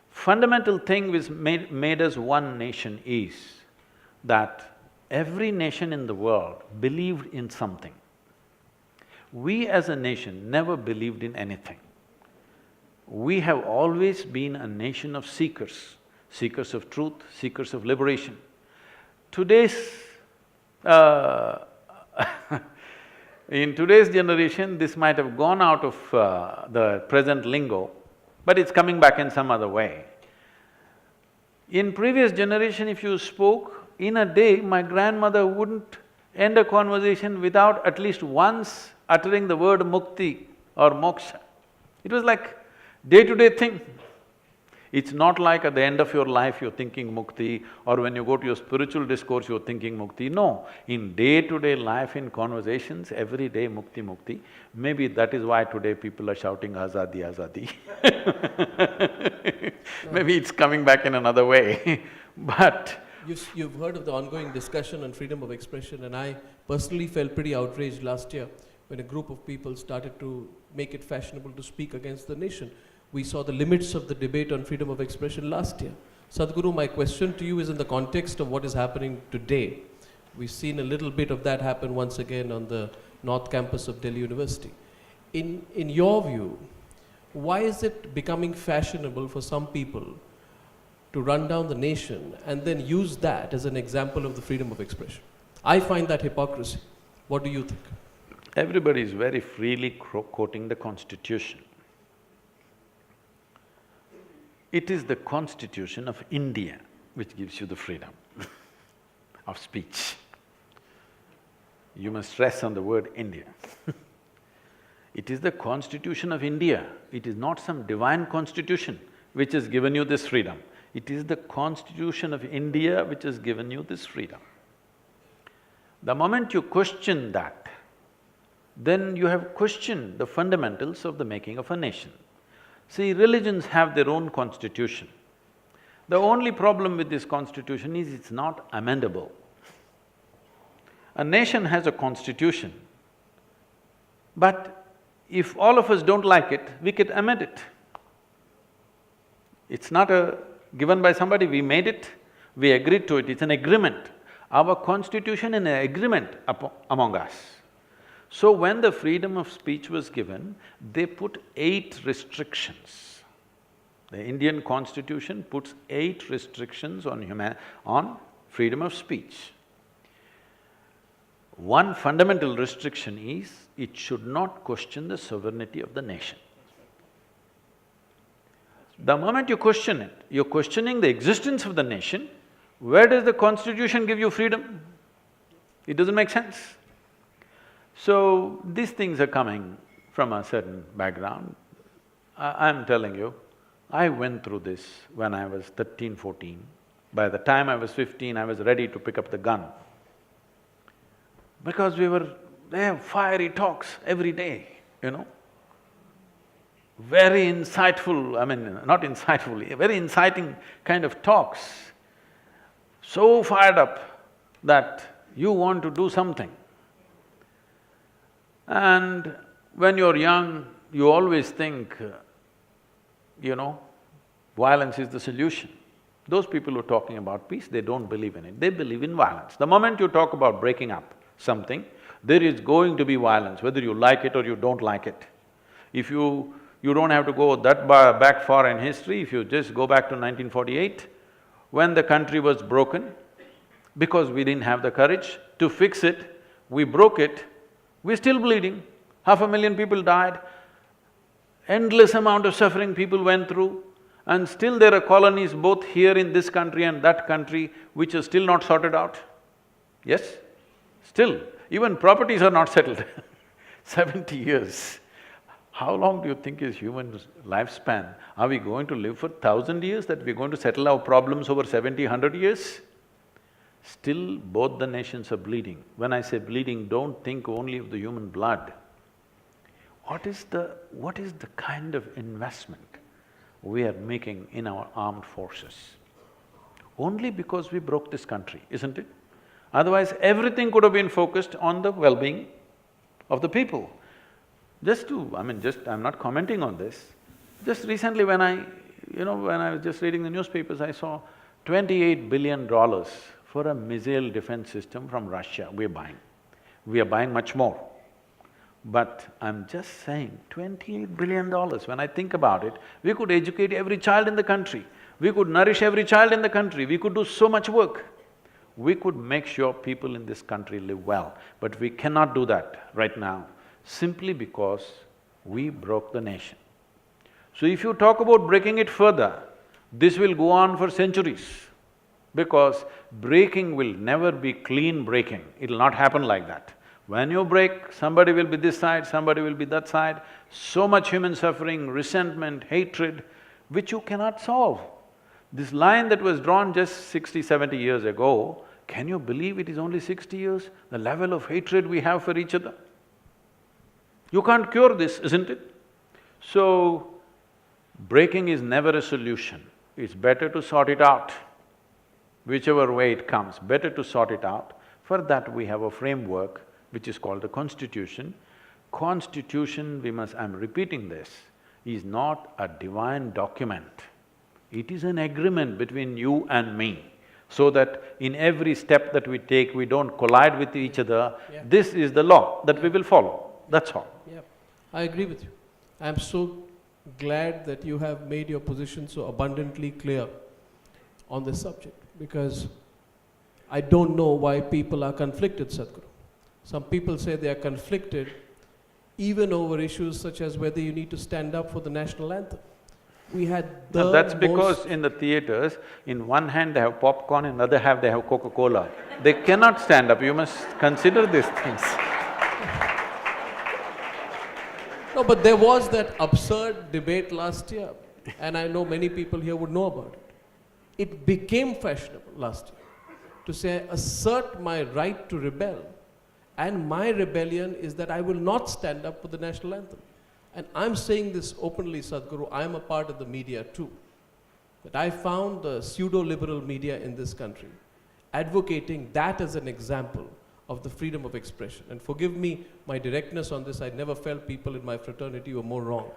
Fundamental thing which made us one nation is that every nation in the world believed in something. We as a nation never believed in anything. We have always been a nation of seekers, seekers of truth, seekers of liberation. Today's… uh, in today's generation, this might have gone out of the present lingo, but it's coming back in some other way. In previous generation, if you spoke, in a day, my grandmother wouldn't end a conversation without at least once uttering the word mukti or moksha. It was like day-to-day thing. It's not like at the end of your life you're thinking mukti, or when you go to your spiritual discourse you're thinking mukti. No, in day-to-day life, in conversations, every day mukti, mukti. Maybe that is why today people are shouting azadi, azadi. Maybe it's coming back in another way, but… You've heard of the ongoing discussion on freedom of expression, and I personally felt pretty outraged last year when a group of people started to make it fashionable to speak against the nation. We saw the limits of the debate on freedom of expression last year. Sadhguru, my question to you is in the context of what is happening today. We've seen a little bit of that happen once again on the North Campus of Delhi University. In your view, why is it becoming fashionable for some people to run down the nation and then use that as an example of the freedom of expression? I find that hypocrisy. What do you think? Everybody is very freely quoting the Constitution. It is the Constitution of India which gives you the freedom of speech. You must stress on the word India. It is the Constitution of India, it is not some divine constitution which has given you this freedom. It is the Constitution of India which has given you this freedom. The moment you question that, then you have questioned the fundamentals of the making of a nation. See, religions have their own constitution. The only problem with this constitution is it's not amendable. A nation has a constitution, but if all of us don't like it, we can amend it. It's not given by somebody, we made it, we agreed to it, it's an agreement. Our constitution is an agreement among us. So when the freedom of speech was given, they put 8 restrictions. The Indian constitution puts 8 restrictions on freedom of speech. One fundamental restriction is, it should not question the sovereignty of the nation. The moment you question it, you're questioning the existence of the nation. Where does the constitution give you freedom? It doesn't make sense. So, these things are coming from a certain background. I'm telling you, I went through this when I was 13, 14. By the time I was 15, I was ready to pick up the gun. Because they have fiery talks every day, you know. Very insightful, not insightful, very inciting kind of talks. So fired up that you want to do something. And when you're young, you always think, violence is the solution. Those people who are talking about peace, they don't believe in it, they believe in violence. The moment you talk about breaking up something, there is going to be violence, whether you like it or you don't like it. If you don't have to go that back far in history, if you just go back to 1948, when the country was broken, because we didn't have the courage to fix it, we broke it, we're still bleeding. 500,000 people died, endless amount of suffering people went through, and still there are colonies both here in this country and that country which are still not sorted out. Yes? Still, even properties are not settled 70 years. How long do you think is human lifespan? Are we going to live for 1,000 years, that we're going to settle our problems over 70, 100 years? Still, both the nations are bleeding. When I say bleeding, don't think only of the human blood. What is the kind of investment we are making in our armed forces? Only because we broke this country, isn't it? Otherwise, everything could have been focused on the well-being of the people. I'm not commenting on this. Just recently when I was just reading the newspapers, I saw $28 billion for a missile defense system from Russia we're buying. We are buying much more. But I'm just saying, $28 billion, when I think about it, we could educate every child in the country, we could nourish every child in the country, we could do so much work. we could make sure people in this country live well. But we cannot do that right now, simply because we broke the nation. So if you talk about breaking it further, this will go on for centuries, because breaking will never be clean breaking, it'll not happen like that. When you break, somebody will be this side, somebody will be that side, so much human suffering, resentment, hatred, which you cannot solve. This line that was drawn just 60, 70 years ago, can you believe it is only 60 years? The level of hatred we have for each other. You can't cure this, isn't it? So, breaking is never a solution. It's better to sort it out. Whichever way it comes, better to sort it out. For that we have a framework which is called the Constitution. Constitution, I'm repeating this, is not a divine document. It is an agreement between you and me, so that in every step that we take, we don't collide with each other. Yeah. This is the law that we will follow, that's all. Yeah, I agree with you. I'm so glad that you have made your position so abundantly clear on this subject, because I don't know why people are conflicted, Sadhguru. Some people say they are conflicted even over issues such as whether you need to stand up for the national anthem. We had the No, that's because in the theatres, in one hand they have popcorn, in the other hand they have Coca-Cola. They cannot stand up, you must consider these things. No, but there was that absurd debate last year, and I know many people here would know about it. It became fashionable last year to say, assert my right to rebel, and my rebellion is that I will not stand up for the national anthem. And I'm saying this openly, Sadhguru, I'm a part of the media too, that I found the pseudo-liberal media in this country advocating that as an example of the freedom of expression. And forgive me my directness on this, I never felt people in my fraternity were more wrong.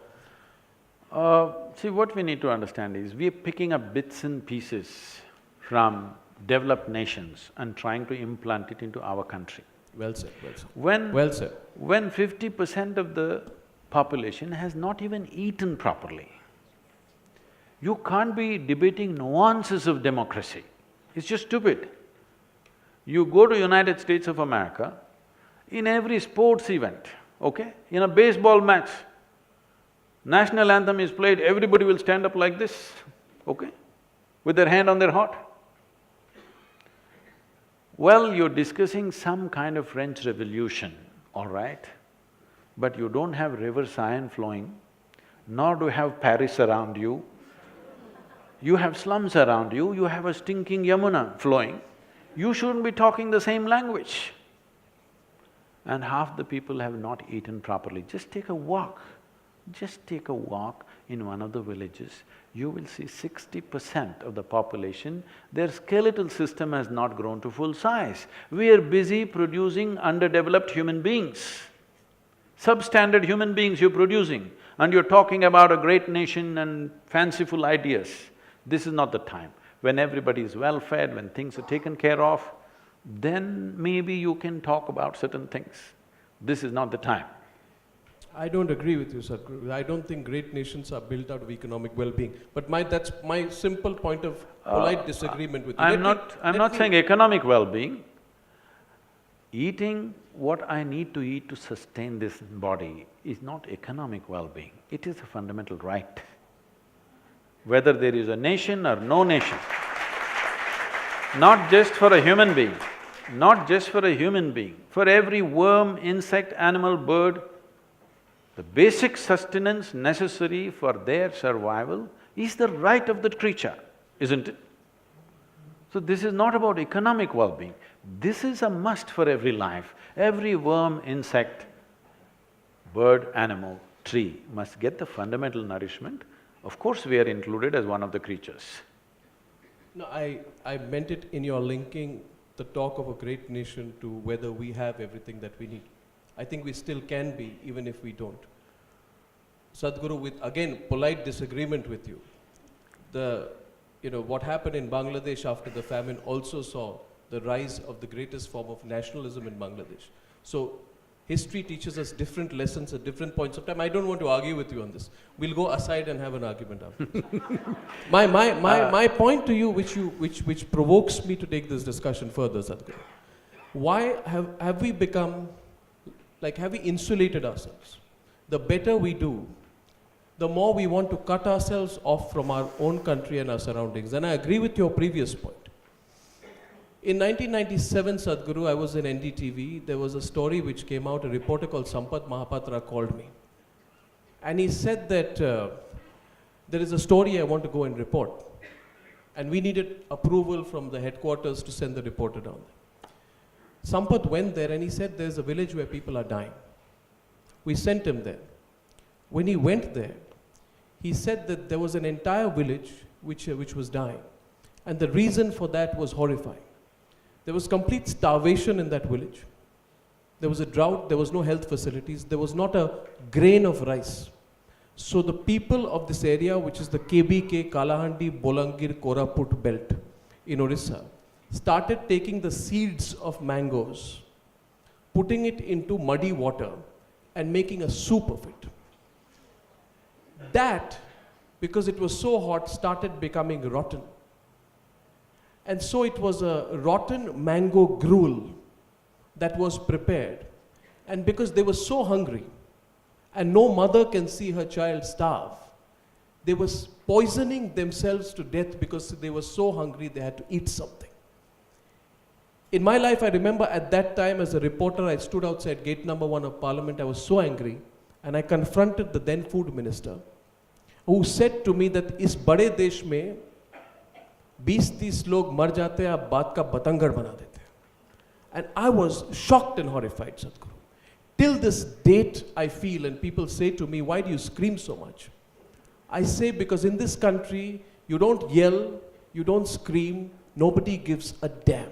See, what we need to understand is, we are picking up bits and pieces from developed nations and trying to implant it into our country. Well said, well said. When… said. When 50% of the population has not even eaten properly, you can't be debating nuances of democracy. It's just stupid. You go to United States of America, in every sports event, okay, in a baseball match, national anthem is played, everybody will stand up like this, okay, with their hand on their heart. Well, you're discussing some kind of French Revolution, all right, but you don't have River Seine flowing, nor do you have Paris around you. You have slums around you, you have a stinking Yamuna flowing. You shouldn't be talking the same language. And half the people have not eaten properly. Just take a walk. Just take a walk in one of the villages. You will see 60% of the population, their skeletal system has not grown to full size. We are busy producing underdeveloped human beings. Substandard human beings you're producing, and you're talking about a great nation and fanciful ideas. This is not the time. When everybody is well-fed, when things are taken care of, then maybe you can talk about certain things. This is not the time. I don't agree with you, Sadhguru. I don't think great nations are built out of economic well-being. But that's my simple point of polite disagreement with you. I'm not saying economic well-being. Eating what I need to eat to sustain this body is not economic well-being, it is a fundamental right. Whether there is a nation or no nation, not just for a human being, not just for a human being, for every worm, insect, animal, bird, the basic sustenance necessary for their survival is the right of that creature, isn't it? So this is not about economic well-being, this is a must for every life. Every worm, insect, bird, animal, tree must get the fundamental nourishment. Of course, we are included as one of the creatures. No, I meant it in your linking the talk of a great nation to whether we have everything that we need. I think we still can be, even if we don't. Sadhguru, with again polite disagreement with you, what happened in Bangladesh after the famine also saw the rise of the greatest form of nationalism in Bangladesh. So, History teaches us different lessons at different points of time. I don't want to argue with you on this. We'll go aside and have an argument after this. My point to you, which provokes me to take this discussion further, Sadhguru. Why have we become, like, have we insulated ourselves? The better we do, the more we want to cut ourselves off from our own country and our surroundings. And I agree with your previous point. In 1997, Sadhguru, I was in NDTV. There was a story which came out, a reporter called Sampath Mahapatra called me. And he said that there is a story I want to go and report. And we needed approval from the headquarters to send the reporter down there. Sampath went there and he said there's a village where people are dying. We sent him there. When he went there, he said that there was an entire village which was dying. And the reason for that was horrifying. There was complete starvation in that village. There was a drought, there was no health facilities, there was not a grain of rice. So the people of this area, which is the KBK, Kalahandi, Bolangir, Koraput belt in Orissa, started taking the seeds of mangoes, putting it into muddy water and making a soup of it. That, because it was so hot, started becoming rotten. And so it was a rotten mango gruel that was prepared. And because they were so hungry, and no mother can see her child starve, they were poisoning themselves to death because they were so hungry they had to eat something. In my life, I remember at that time as a reporter, I stood outside gate number 1 of Parliament. I was so angry, and I confronted the then food minister, who said to me that इस बड़े देश में 20-30 लोग मर जाते हैं, आप बात का बतंगड़ बना देते हैं. And I was shocked and horrified, Sadhguru. Till this date, I feel, and people say to me, why do you scream so much? I say, because in this country, you don't yell, you don't scream, nobody gives a damn.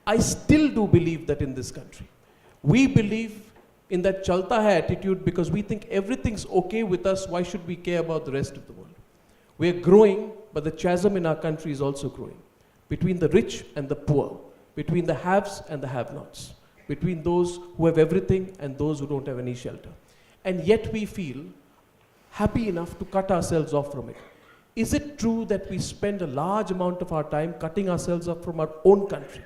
I still do believe that in this country. We believe in that chalta hai attitude because we think everything's okay with us, why should we care about the rest of the world? We're growing, but the chasm in our country is also growing. Between the rich and the poor, between the haves and the have-nots, between those who have everything and those who don't have any shelter. And yet we feel happy enough to cut ourselves off from it. Is it true that we spend a large amount of our time cutting ourselves off from our own country?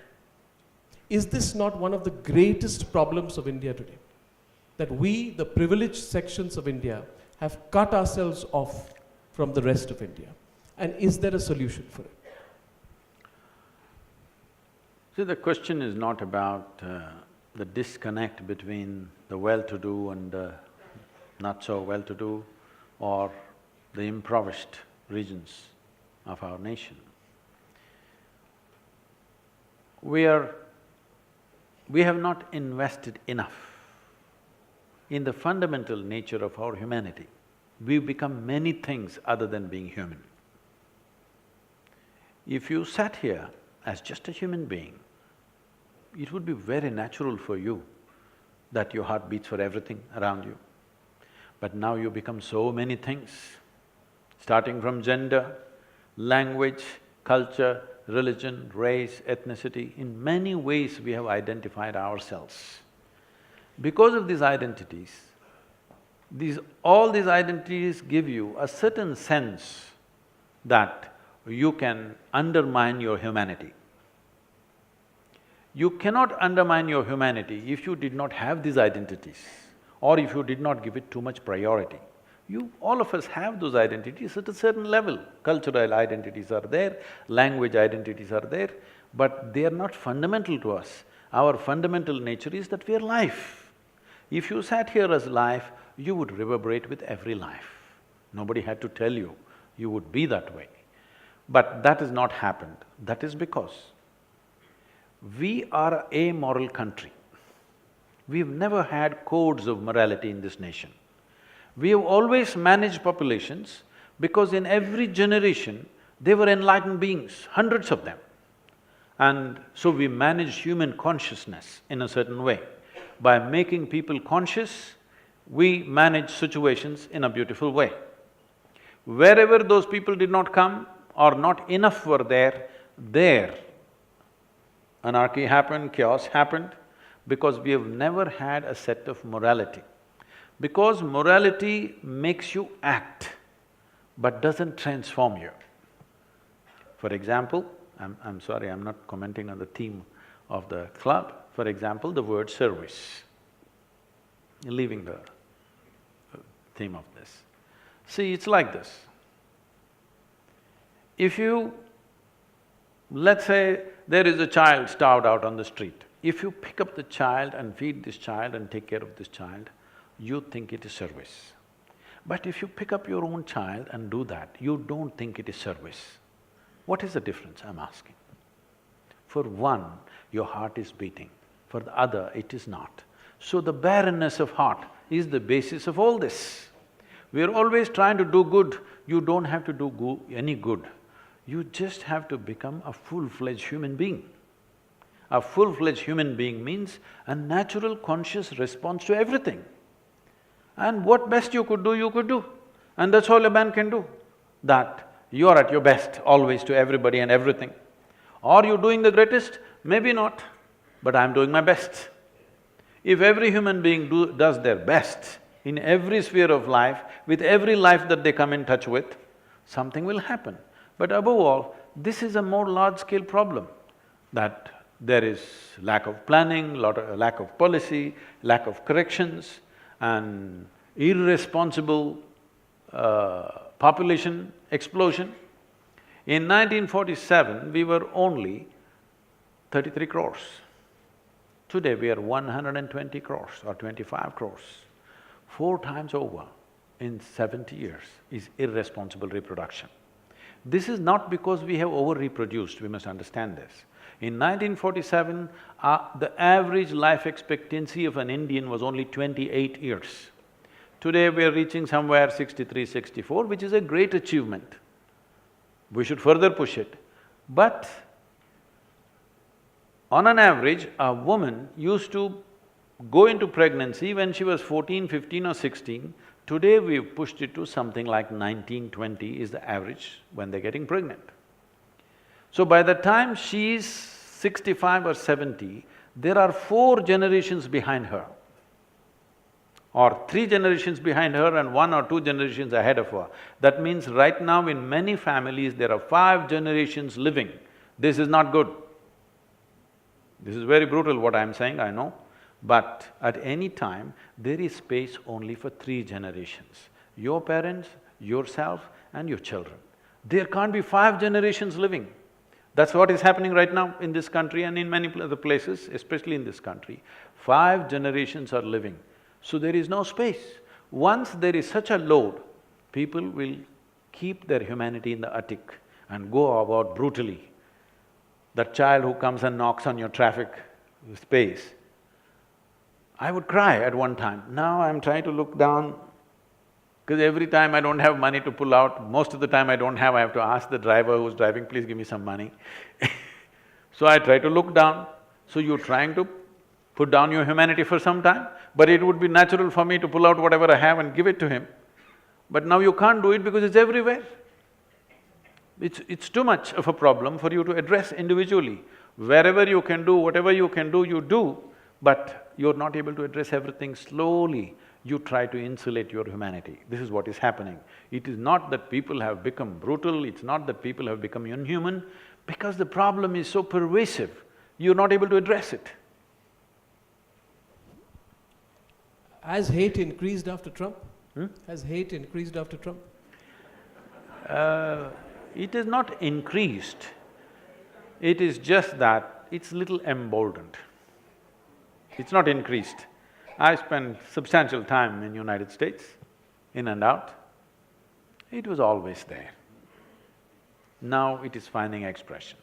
Is this not one of the greatest problems of India today? That we, the privileged sections of India, have cut ourselves off from the rest of India. And is there a solution for it? See, the question is not about the disconnect between the well-to-do and the not-so-well-to-do or the impoverished regions of our nation. We have not invested enough in the fundamental nature of our humanity. We've become many things other than being human. If you sat here as just a human being, it would be very natural for you that your heart beats for everything around you. But now you become so many things, starting from gender, language, culture, religion, race, ethnicity. In many ways we have identified ourselves. Because of these identities, all these identities give you a certain sense that you can undermine your humanity. You cannot undermine your humanity if you did not have these identities or if you did not give it too much priority. All of us have those identities at a certain level. Cultural identities are there, language identities are there, but they are not fundamental to us. Our fundamental nature is that we are life. If you sat here as life, you would reverberate with every life. Nobody had to tell you, you would be that way. But that has not happened. That is because we are a moral country. We've never had codes of morality in this nation. We have always managed populations because in every generation, they were enlightened beings, hundreds of them. And so we managed human consciousness in a certain way. By making people conscious, we manage situations in a beautiful way. Wherever those people did not come or not enough were there, anarchy happened, chaos happened. because we have never had a set of morality. Because morality makes you act, but doesn't transform you. For example, I'm sorry, I'm not commenting on the theme of the club. For example, the word service. Leaving the theme of this. See, it's like this. If you… let's say there is a child starved out on the street. If you pick up the child and feed this child and take care of this child, you think it is service. But if you pick up your own child and do that, you don't think it is service. What is the difference, I'm asking? For one, your heart is beating, for the other, it is not. So the barrenness of heart is the basis of all this. We are always trying to do good. You don't have to do any good. You just have to become a full-fledged human being. A full-fledged human being means a natural conscious response to everything. And what best you could do. And that's all a man can do. That you are at your best always to everybody and everything. Are you doing the greatest? Maybe not, but I'm doing my best. If every human being does their best in every sphere of life, with every life that they come in touch with, something will happen. But above all, this is a more large-scale problem, that there is lack of planning, lack of policy, lack of corrections, and irresponsible population explosion. In 1947, we were only 33 crores. Today we are 120 crores or 25 crores. 4 times over in 70 years is irresponsible reproduction. This is not because we have over-reproduced, we must understand this. In 1947, the average life expectancy of an Indian was only 28 years. Today we are reaching somewhere 63, 64, which is a great achievement. We should further push it. But on an average, a woman used to go into pregnancy when she was 14, 15 or 16. Today we've pushed it to something like 19, 20 is the average when they're getting pregnant. So by the time she's 65 or 70, there are 4 generations behind her, or 3 generations behind her and 1 or 2 generations ahead of her. That means right now in many families there are 5 generations living. This is not good. This is very brutal what I'm saying, I know. But at any time, there is space only for 3 generations. Your parents, yourself and your children. There can't be 5 generations living. That's what is happening right now in this country and in many other places, especially in this country. 5 generations are living, so there is no space. Once there is such a load, people will keep their humanity in the attic and go about brutally. That child who comes and knocks on your traffic space, I would cry at one time. Now I'm trying to look down, because every time I don't have money to pull out, most of the time I don't have, I have to ask the driver who's driving, please give me some money. So I try to look down. So you're trying to put down your humanity for some time, but it would be natural for me to pull out whatever I have and give it to him. But now you can't do it because it's everywhere. It's too much of a problem for you to address individually. Wherever you can do, whatever you can do, you do, but you're not able to address everything slowly. You try to insulate your humanity. This is what is happening. It is not that people have become brutal, it's not that people have become inhuman, because the problem is so pervasive, you're not able to address it. Has hate increased after Trump? Has hate increased after Trump? It is not increased, it is just that it's little emboldened. It's not increased. I spent substantial time in United States, in and out. It was always there. Now it is finding expression.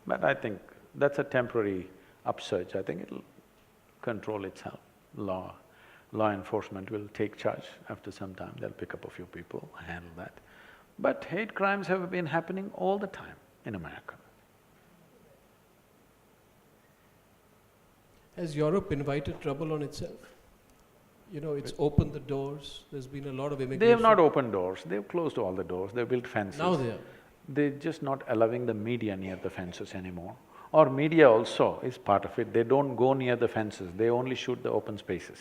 But I think that's a temporary upsurge, I think it'll control itself. Law enforcement will take charge after some time, they'll pick up a few people, handle that. But hate crimes have been happening all the time in America. Has Europe invited trouble on itself? You know, it's opened the doors, there's been a lot of immigration. They have not opened doors, they've closed all the doors, they've built fences. Now they are. They're just not allowing the media near the fences anymore. Or media also is part of it. They don't go near the fences, they only shoot the open spaces.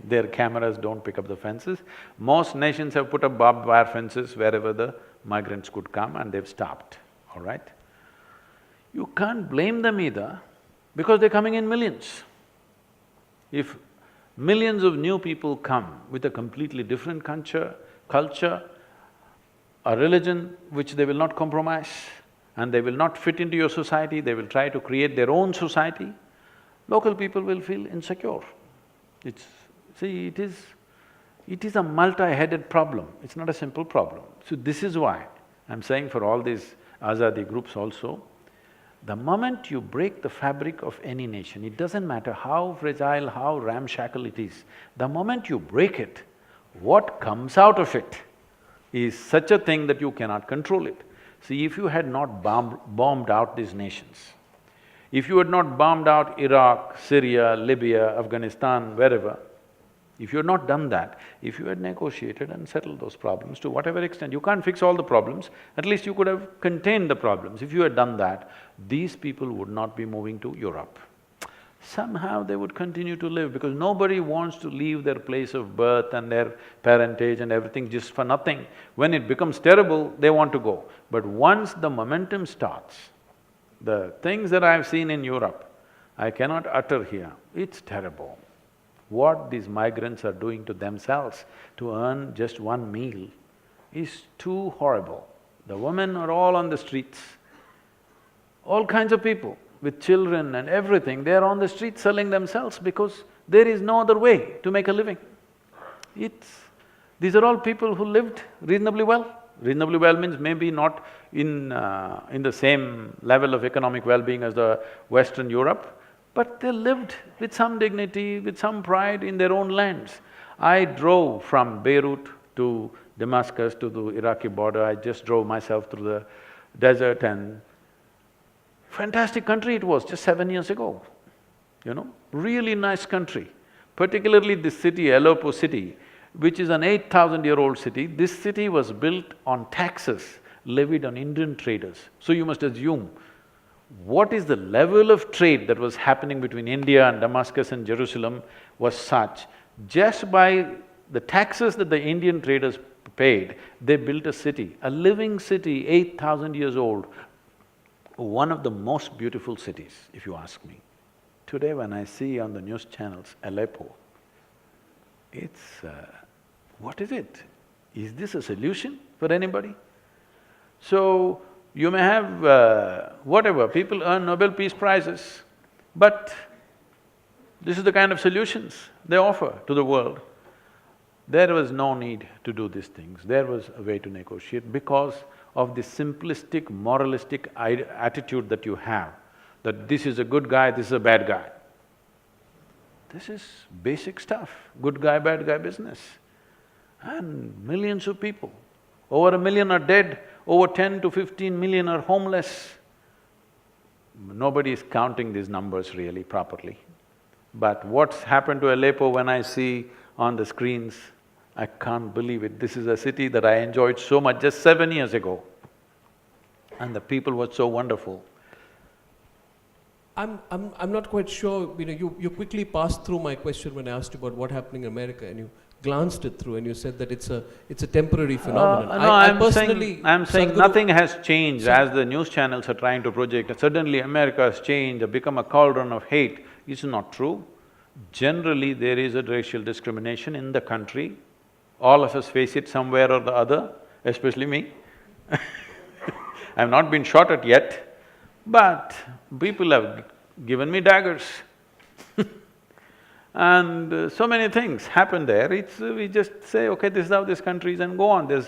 Their cameras don't pick up the fences. Most nations have put up barbed wire fences wherever the migrants could come and they've stopped, all right? You can't blame them either because they're coming in millions. If millions of new people come with a completely different culture, a religion which they will not compromise, and they will not fit into your society, they will try to create their own society, local people will feel insecure. It is a multi-headed problem, it's not a simple problem. So this is why I'm saying for all these Azadi groups also, the moment you break the fabric of any nation, it doesn't matter how fragile, how ramshackle it is, the moment you break it, what comes out of it is such a thing that you cannot control it. See, if you had not bombed out these nations, if you had not bombed out Iraq, Syria, Libya, Afghanistan, wherever, if you had not done that, if you had negotiated and settled those problems to whatever extent, you can't fix all the problems, at least you could have contained the problems. If you had done that, these people would not be moving to Europe. Somehow they would continue to live because nobody wants to leave their place of birth and their parentage and everything just for nothing. When it becomes terrible, they want to go. But once the momentum starts, the things that I've seen in Europe, I cannot utter here, it's terrible. What these migrants are doing to themselves to earn just one meal is too horrible. The women are all on the streets, all kinds of people with children and everything, they're on the street selling themselves because there is no other way to make a living. These are all people who lived reasonably well. Reasonably well means maybe not in the same level of economic well-being as the Western Europe, but they lived with some dignity, with some pride in their own lands. I drove from Beirut to Damascus to the Iraqi border, I just drove myself through the desert and fantastic country it was just 7 years ago, really nice country. Particularly this city, Aleppo city, which is an 8,000-year-old city, this city was built on taxes levied on Indian traders. So you must assume, what is the level of trade that was happening between India and Damascus and Jerusalem was such, just by the taxes that the Indian traders paid, they built a city, a living city, 8,000 years old, one of the most beautiful cities, if you ask me. Today when I see on the news channels Aleppo, what is it? Is this a solution for anybody? So, you may have whatever, people earn Nobel Peace Prizes, but this is the kind of solutions they offer to the world. There was no need to do these things, there was a way to negotiate because of the simplistic, moralistic attitude that you have, that this is a good guy, this is a bad guy. This is basic stuff, good guy, bad guy business. And millions of people, over 1 million are dead, over 10 to 15 million are homeless. Nobody is counting these numbers really properly. But what's happened to Aleppo when I see on the screens, I can't believe it. This is a city that I enjoyed so much just 7 years ago. And the people were so wonderful. I'm not quite sure, you quickly passed through my question when I asked you about what happening in America and you glanced it through and you said that it's a temporary phenomenon. No, I'm personally… I'm saying Sadhguru, nothing has changed as the news channels are trying to project. Suddenly America has changed, become a cauldron of hate. It's not true. Generally, there is a racial discrimination in the country. All of us face it somewhere or the other, especially me. I've not been shot at yet, but people have given me daggers. And so many things happen there, we just say, okay, this is how this country is and go on.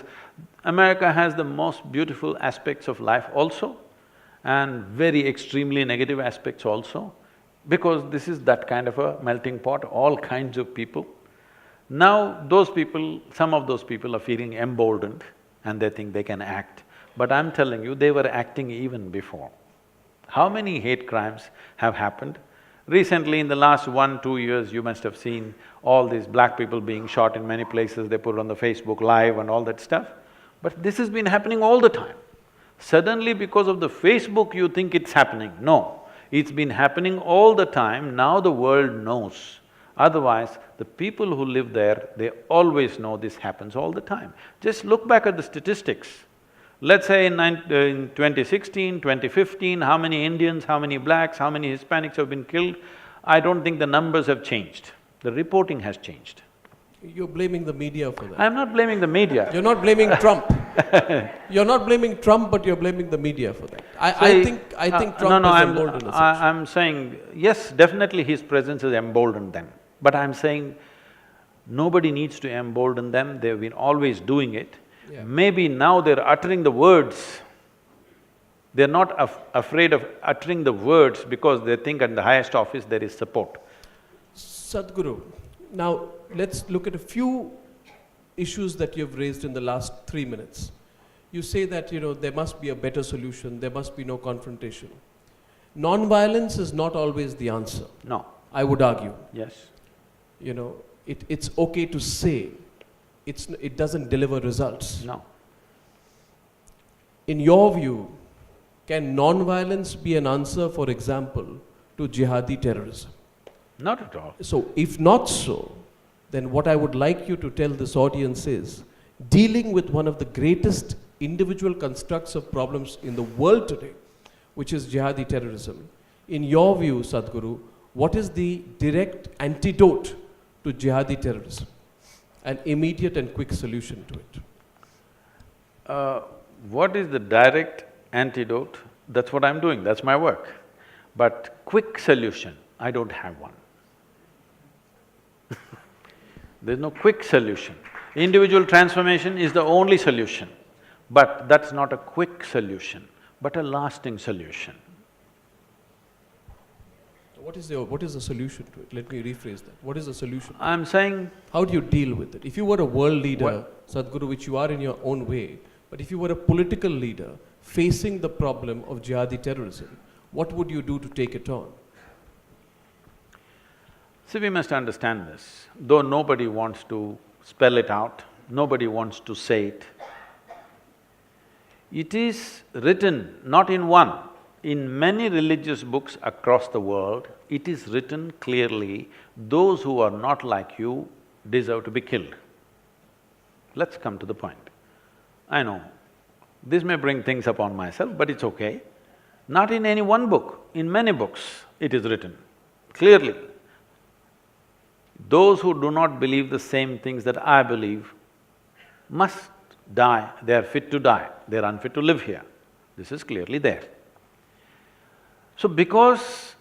America has the most beautiful aspects of life also and very extremely negative aspects also, because this is that kind of a melting pot, all kinds of people. Now those people, some of those people are feeling emboldened and they think they can act. But I'm telling you, they were acting even before. How many hate crimes have happened? Recently, in the last 1-2 years, you must have seen all these black people being shot in many places, they put it on the Facebook Live and all that stuff. But this has been happening all the time. Suddenly because of the Facebook you think it's happening. No, it's been happening all the time, now the world knows. Otherwise, the people who live there, they always know this happens all the time. Just look back at the statistics. Let's say in 2016, 2015, how many Indians, how many blacks, how many Hispanics have been killed? I don't think the numbers have changed. The reporting has changed. You're blaming the media for that. I'm not blaming the media. You're not blaming Trump. You're not blaming Trump, but you're blaming the media for that. I think Trump has emboldened us. I'm saying, yes, definitely his presence has emboldened them. But I'm saying, nobody needs to embolden them, they've been always doing it. Yeah. Maybe now they're uttering the words. They're not afraid of uttering the words because they think at the highest office there is support. Sadhguru, now let's look at a few issues that you've raised in the last 3 minutes. You say that, there must be a better solution, there must be no confrontation. Non-violence is not always the answer. No. I would argue. Yes. It's okay to say, it doesn't deliver results. No. In your view, can non-violence be an answer, for example, to jihadi terrorism? Not at all. So, if not so, then what I would like you to tell this audience is, dealing with one of the greatest individual constructs of problems in the world today, which is jihadi terrorism, in your view, Sadhguru, what is the direct antidote to jihadi terrorism? An immediate and quick solution to it. What is the direct antidote? That's what I'm doing, that's my work. But quick solution, I don't have one. There's no quick solution. Individual transformation is the only solution, but that's not a quick solution, but a lasting solution. What is the solution to it? Let me rephrase that. What is the solution? I'm saying… How do you deal with it? If you were a world leader, Sadhguru, which you are in your own way, but if you were a political leader facing the problem of jihadi terrorism, what would you do to take it on? See, we must understand this, though nobody wants to spell it out, nobody wants to say it. It is written not in one, in many religious books across the world, it is written clearly, those who are not like you deserve to be killed. Let's come to the point. I know, this may bring things upon myself, but it's okay. Not in any one book, in many books it is written clearly. Those who do not believe the same things that I believe must die, they are fit to die, they are unfit to live here. This is clearly there. So because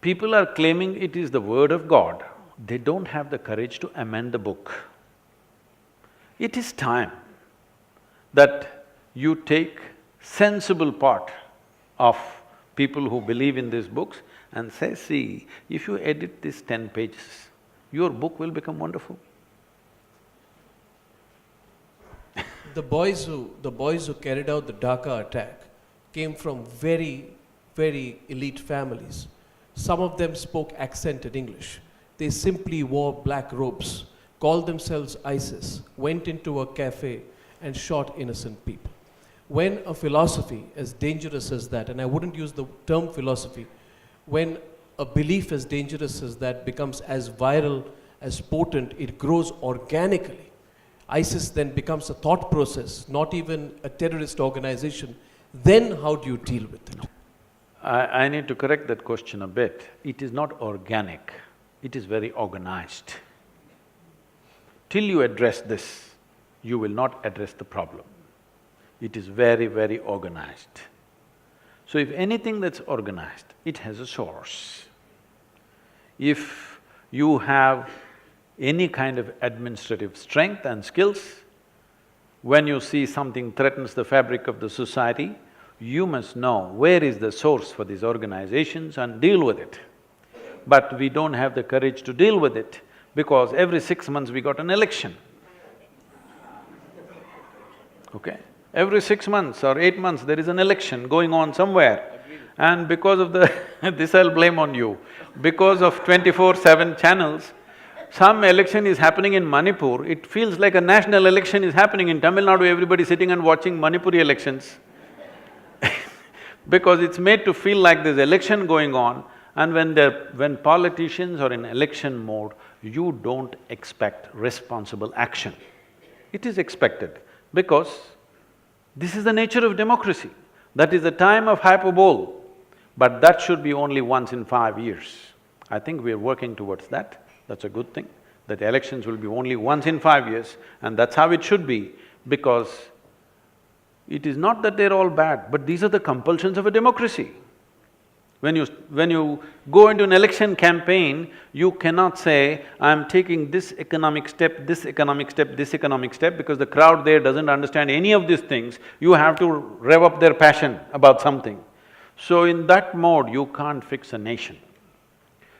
people are claiming it is the word of God, they don't have the courage to amend the book. It is time that you take sensible part of people who believe in these books and say, see, if you edit these 10 pages, your book will become wonderful. The boys who carried out the Dhaka attack came from very elite families. Some of them spoke accented English. They simply wore black robes, called themselves ISIS, went into a cafe and shot innocent people. When a philosophy as dangerous as that, and I wouldn't use the term philosophy, when a belief as dangerous as that becomes as viral, as potent, it grows organically. ISIS then becomes a thought process, not even a terrorist organization. Then how do you deal with it? I need to correct that question a bit. It is not organic, it is very organized. Till you address this, you will not address the problem. It is very organized. So if anything that's organized, it has a source. If you have any kind of administrative strength and skills, when you see something threatens the fabric of the society, you must know where is the source for these organizations and deal with it. But we don't have the courage to deal with it because every 6 months we got an election. Okay? Every 6 months or 8 months there is an election going on somewhere. And because of the this I'll blame on you, because of 24/7 channels, some election is happening in Manipur, it feels like a national election is happening in Tamil Nadu, everybody sitting and watching Manipuri elections. Because it's made to feel like there's election going on, and when politicians are in election mode, you don't expect responsible action. It is expected because this is the nature of democracy. That is the time of hyperbole, but that should be only once in 5 years. I think we are working towards that. That's a good thing, that elections will be only once in 5 years, and that's how it should be, because it is not that they're all bad, but these are the compulsions of a democracy. When you go into an election campaign, you cannot say, I'm taking this economic step, this economic step, this economic step, because the crowd there doesn't understand any of these things. You have to rev up their passion about something. So in that mode, you can't fix a nation.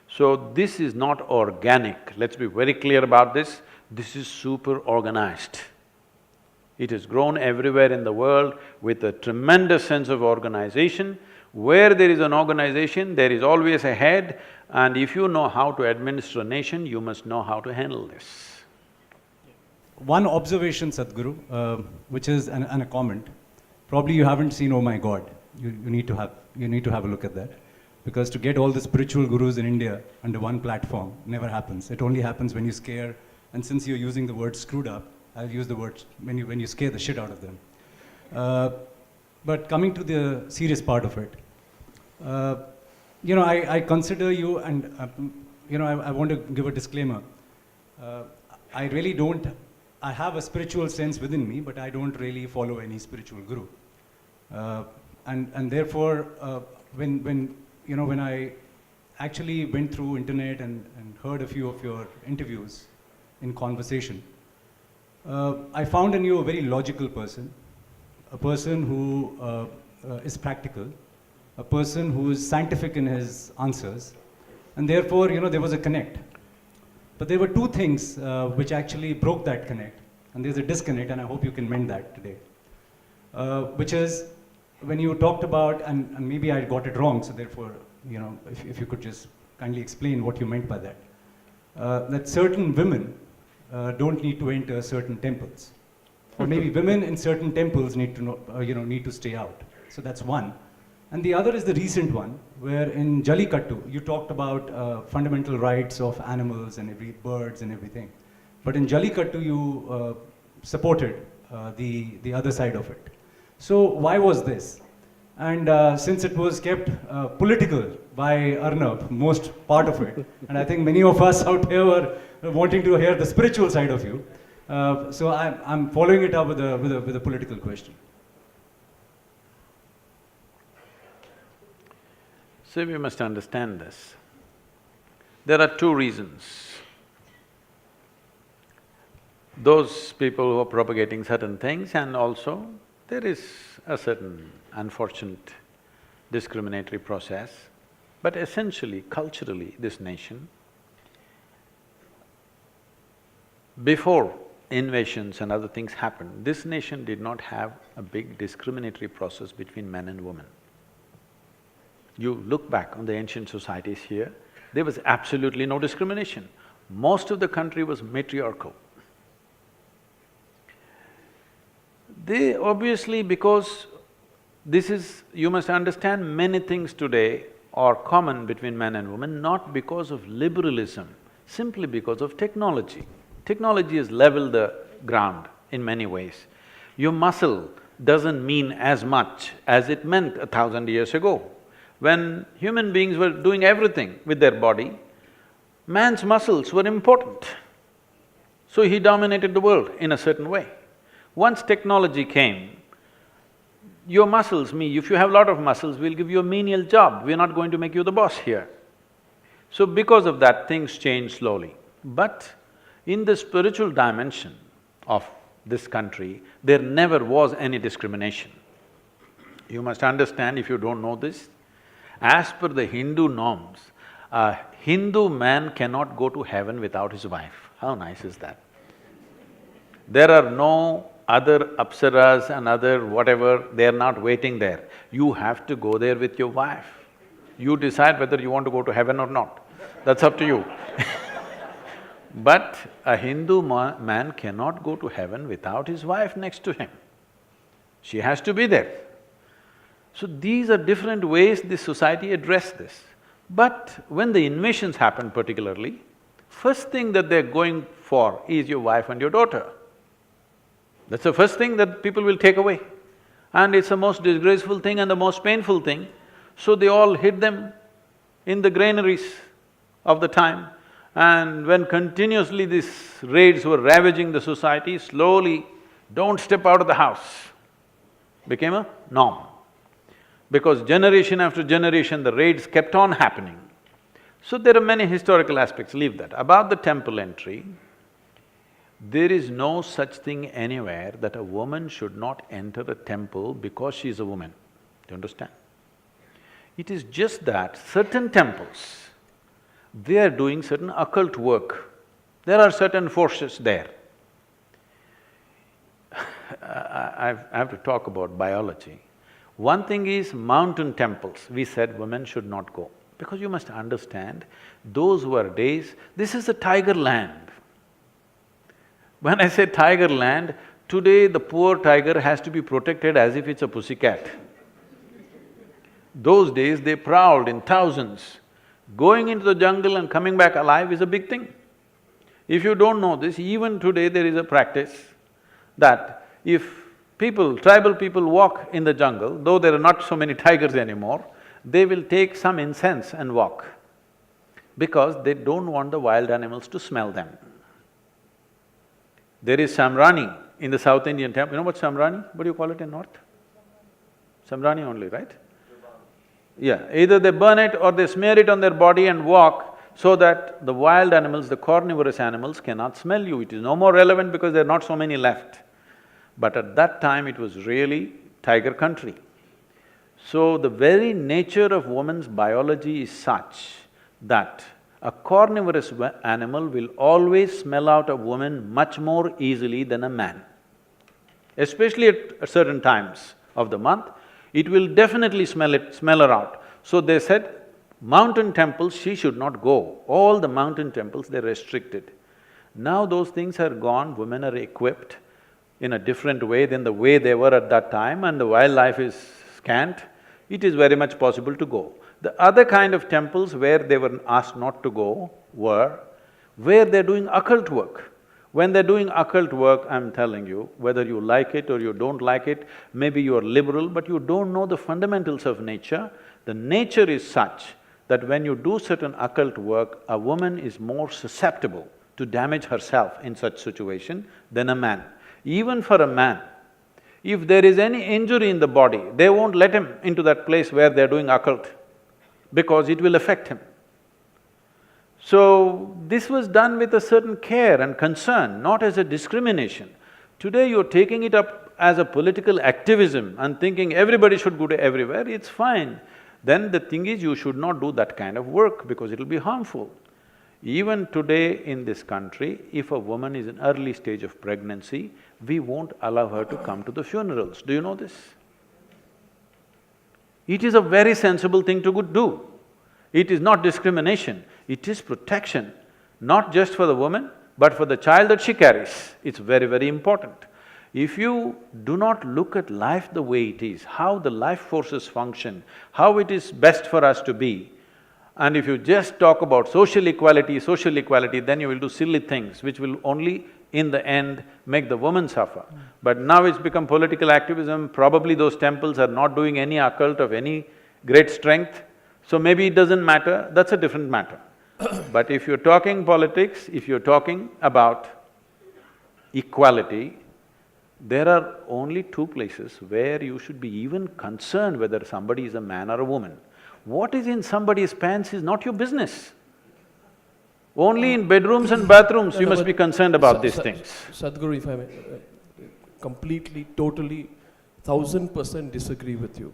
So this is not organic, let's be very clear about this. This is super organized. It has grown everywhere in the world with a tremendous sense of organization. Where there is an organization, there is always a head, and if you know how to administer a nation, you must know how to handle this. One observation, Sadhguru, which is and a comment. Probably you haven't seen Oh My God. You need to have a look at that. Because to get all the spiritual gurus in India under one platform never happens. It only happens when you scare, and since you're using the word screwed up, I'll use the word when you scare the shit out of them. But coming to the serious part of it, I consider you, and I want to give a disclaimer. I really don't. I have a spiritual sense within me, but I don't really follow any spiritual guru. And therefore, when I actually went through internet and heard a few of your interviews in conversation, I found in you a very logical person, a person who is practical, a person who is scientific in his answers, and therefore, there was a connect. But there were two things which actually broke that connect, and there's a disconnect, and I hope you can mend that today. Which is, when you talked about, and maybe I got it wrong, so therefore, if you could just kindly explain what you meant by that. That certain women don't need to enter certain temples. Or maybe women in certain temples need to stay out. So that's one. And the other is the recent one, where in Jallikattu, you talked about fundamental rights of animals and birds and everything. But in Jallikattu, you supported the other side of it. So why was this? And since it was kept political by Arnab, most part of it, and I think many of us out here were wanting to hear the spiritual side of you, so I'm following it up with a political question. So we must understand this. There are two reasons. Those people who are propagating certain things, and also there is a certain unfortunate discriminatory process. But essentially, culturally, this nation, before invasions and other things happened, this nation did not have a big discriminatory process between men and women. You look back on the ancient societies here, there was absolutely no discrimination. Most of the country was matriarchal. They obviously, because this is… you must understand, many things today are common between men and women, not because of liberalism, simply because of technology. Technology has leveled the ground in many ways. Your muscle doesn't mean as much as it meant 1,000 years ago. When human beings were doing everything with their body, man's muscles were important. So he dominated the world in a certain way. Once technology came, your muscles, if you have a lot of muscles, we'll give you a menial job, we're not going to make you the boss here. So because of that, things changed slowly. But in the spiritual dimension of this country, there never was any discrimination. You must understand, if you don't know this, as per the Hindu norms, a Hindu man cannot go to heaven without his wife. How nice is that? There are no other apsaras and other whatever, they're not waiting there. You have to go there with your wife. You decide whether you want to go to heaven or not, that's up to you. But a Hindu man cannot go to heaven without his wife next to him. She has to be there. So these are different ways this society addressed this. But when the invasions happened particularly, first thing that they're going for is your wife and your daughter. That's the first thing that people will take away. And it's the most disgraceful thing and the most painful thing. So they all hid them in the granaries of the time. And when continuously these raids were ravaging the society, slowly, don't step out of the house became a norm. Because generation after generation, the raids kept on happening. So there are many historical aspects, leave that. About the temple entry, there is no such thing anywhere that a woman should not enter a temple because she is a woman. Do you understand? It is just that certain temples, they are doing certain occult work. There are certain forces there. I have to talk about biology. One thing is mountain temples, we said women should not go. Because you must understand, those were days, this is a tiger land. When I say tiger land, today the poor tiger has to be protected as if it's a pussycat. Those days they prowled in thousands. Going into the jungle and coming back alive is a big thing. If you don't know this, even today there is a practice that if tribal people walk in the jungle, though there are not so many tigers anymore, they will take some incense and walk because they don't want the wild animals to smell them. There is Samrani in the South Indian temple. You know what Samrani? What do you call it in North? Samrani only, right? Yeah, either they burn it or they smear it on their body and walk so that the wild animals, the carnivorous animals cannot smell you. It is no more relevant because there are not so many left. But at that time it was really tiger country. So the very nature of woman's biology is such that a carnivorous animal will always smell out a woman much more easily than a man. Especially at certain times of the month, it will definitely smell her out. So they said, mountain temples she should not go. All the mountain temples, they're restricted. Now those things are gone, women are equipped in a different way than the way they were at that time, and the wildlife is scant, it is very much possible to go. The other kind of temples where they were asked not to go were where they're doing occult work. When they're doing occult work, I'm telling you, whether you like it or you don't like it, maybe you are liberal, but you don't know the fundamentals of nature. The nature is such that when you do certain occult work, a woman is more susceptible to damage herself in such situation than a man. Even for a man, if there is any injury in the body, they won't let him into that place where they're doing occult because it will affect him. So, this was done with a certain care and concern, not as a discrimination. Today you're taking it up as a political activism and thinking everybody should go to everywhere, it's fine. Then the thing is, you should not do that kind of work because it'll be harmful. Even today in this country, if a woman is in early stage of pregnancy, we won't allow her to come to the funerals. Do you know this? It is a very sensible thing to do. It is not discrimination, it is protection, not just for the woman, but for the child that she carries. It's very, very important. If you do not look at life the way it is, how the life forces function, how it is best for us to be, and if you just talk about social equality, then you will do silly things which will only, in the end, make the woman suffer. But now it's become political activism, probably those temples are not doing any occult of any great strength, so maybe it doesn't matter, that's a different matter. But if you're talking politics, if you're talking about equality, there are only two places where you should be even concerned whether somebody is a man or a woman. What is in somebody's pants is not your business. Only in bedrooms and bathrooms you must be concerned about these things. Sadhguru, if I may, completely, totally, 1000% disagree with you.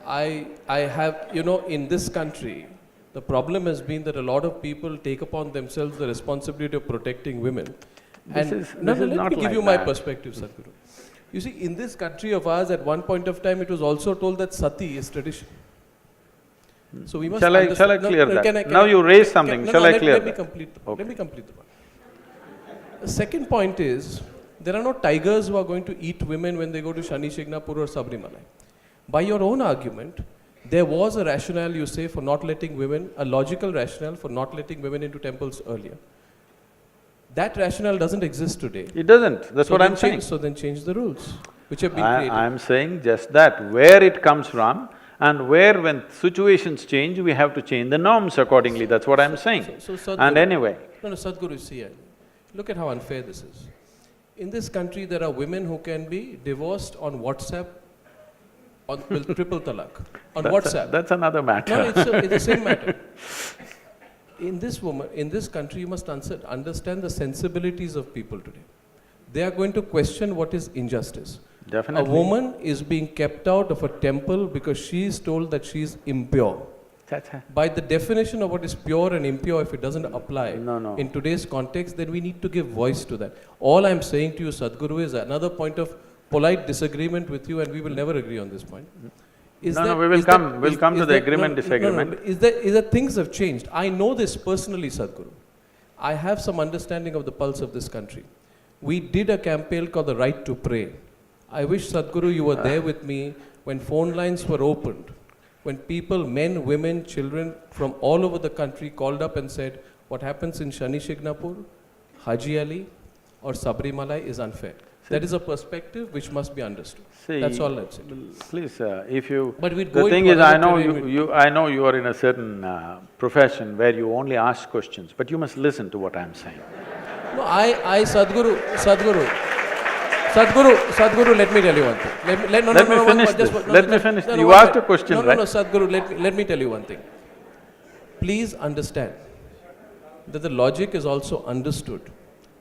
I have… in this country, the problem has been that a lot of people take upon themselves the responsibility of protecting women. Let me give you my perspective, Sadhguru. You see, in this country of ours, at one point of time, it was also told that sati is tradition. So we must… Shall I clear that? Now you raise something, shall I clear that? Let me complete the one. The second point is, there are no tigers who are going to eat women when they go to Shani Shignapur or Sabarimala. By your own argument, there was a rationale, you say, for not letting women, a logical rationale for not letting women into temples earlier. That rationale doesn't exist today. It doesn't, that's So what then I'm saying. So then change the rules, which have been created. I'm saying just that, where it comes from and where when situations change, we have to change the norms accordingly, that's what I'm saying. So Sadhguru, And anyway, No, Sadhguru, see, look at how unfair this is. In this country, there are women who can be divorced on WhatsApp with triple talaq, on WhatsApp. That's another matter. No, it's the same matter. In this country, you must understand the sensibilities of people today. They are going to question what is injustice. Definitely. A woman is being kept out of a temple because she is told that she is impure. By the definition of what is pure and impure, if it doesn't apply No. in today's context, then we need to give voice to that. All I'm saying to you, Sadhguru, is another point of polite disagreement with you, and we will never agree on this point. We'll come to the agreement, disagreement. Is that things have changed? I know this personally, Sadhguru. I have some understanding of the pulse of this country. We did a campaign called the Right to Pray. I wish, Sadhguru, you were there with me when phone lines were opened, when people, men, women, children from all over the country called up and said, what happens in Shani Shignapur, Haji Ali or Sabarimala is unfair. That is a perspective which must be understood. That's all I'd say. Please, if you… But we'd The go thing into is, I another know I know you are in a certain profession where you only ask questions, but you must listen to what I'm saying. No, Sadhguru, let me tell you one thing. Let me finish. You asked a question, right? No, Sadhguru, let me tell you one thing. Please understand that the logic is also understood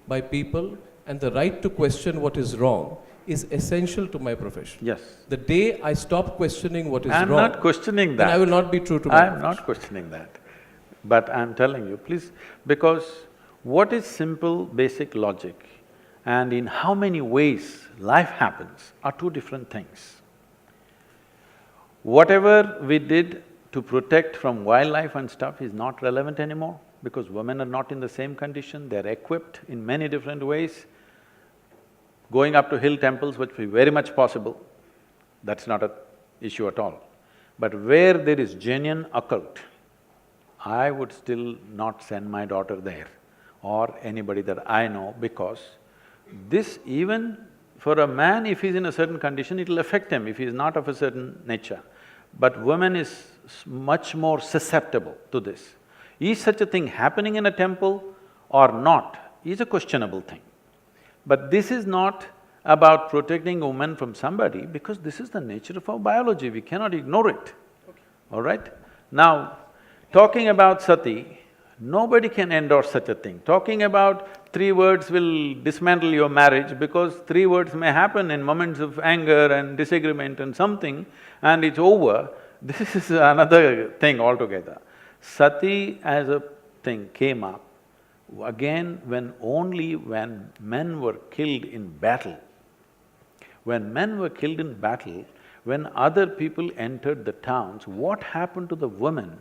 by people, and the right to question what is wrong is essential to my profession. Yes. The day I stop questioning what is I'm wrong… not questioning that. Then I will not be true to my I'm profession. not questioning that. But I'm telling you, please, because what is simple, basic logic and in how many ways life happens are two different things. Whatever we did to protect from wildlife and stuff is not relevant anymore because women are not in the same condition, they're equipped in many different ways. Going up to hill temples would be very much possible, that's not an issue at all. But where there is genuine occult, I would still not send my daughter there or anybody that I know, because this, even for a man, if he's in a certain condition, it'll affect him if he's not of a certain nature. But woman is much more susceptible to this. Is such a thing happening in a temple or not is a questionable thing. But this is not about protecting a woman from somebody, because this is the nature of our biology, we cannot ignore it, all right? Now, talking about sati, nobody can endorse such a thing. Talking about 3 words will dismantle your marriage because 3 words may happen in moments of anger and disagreement and something, and it's over. This is another thing altogether. Sati as a thing came up again only when men were killed in battle. When men were killed in battle, when other people entered the towns, what happened to the women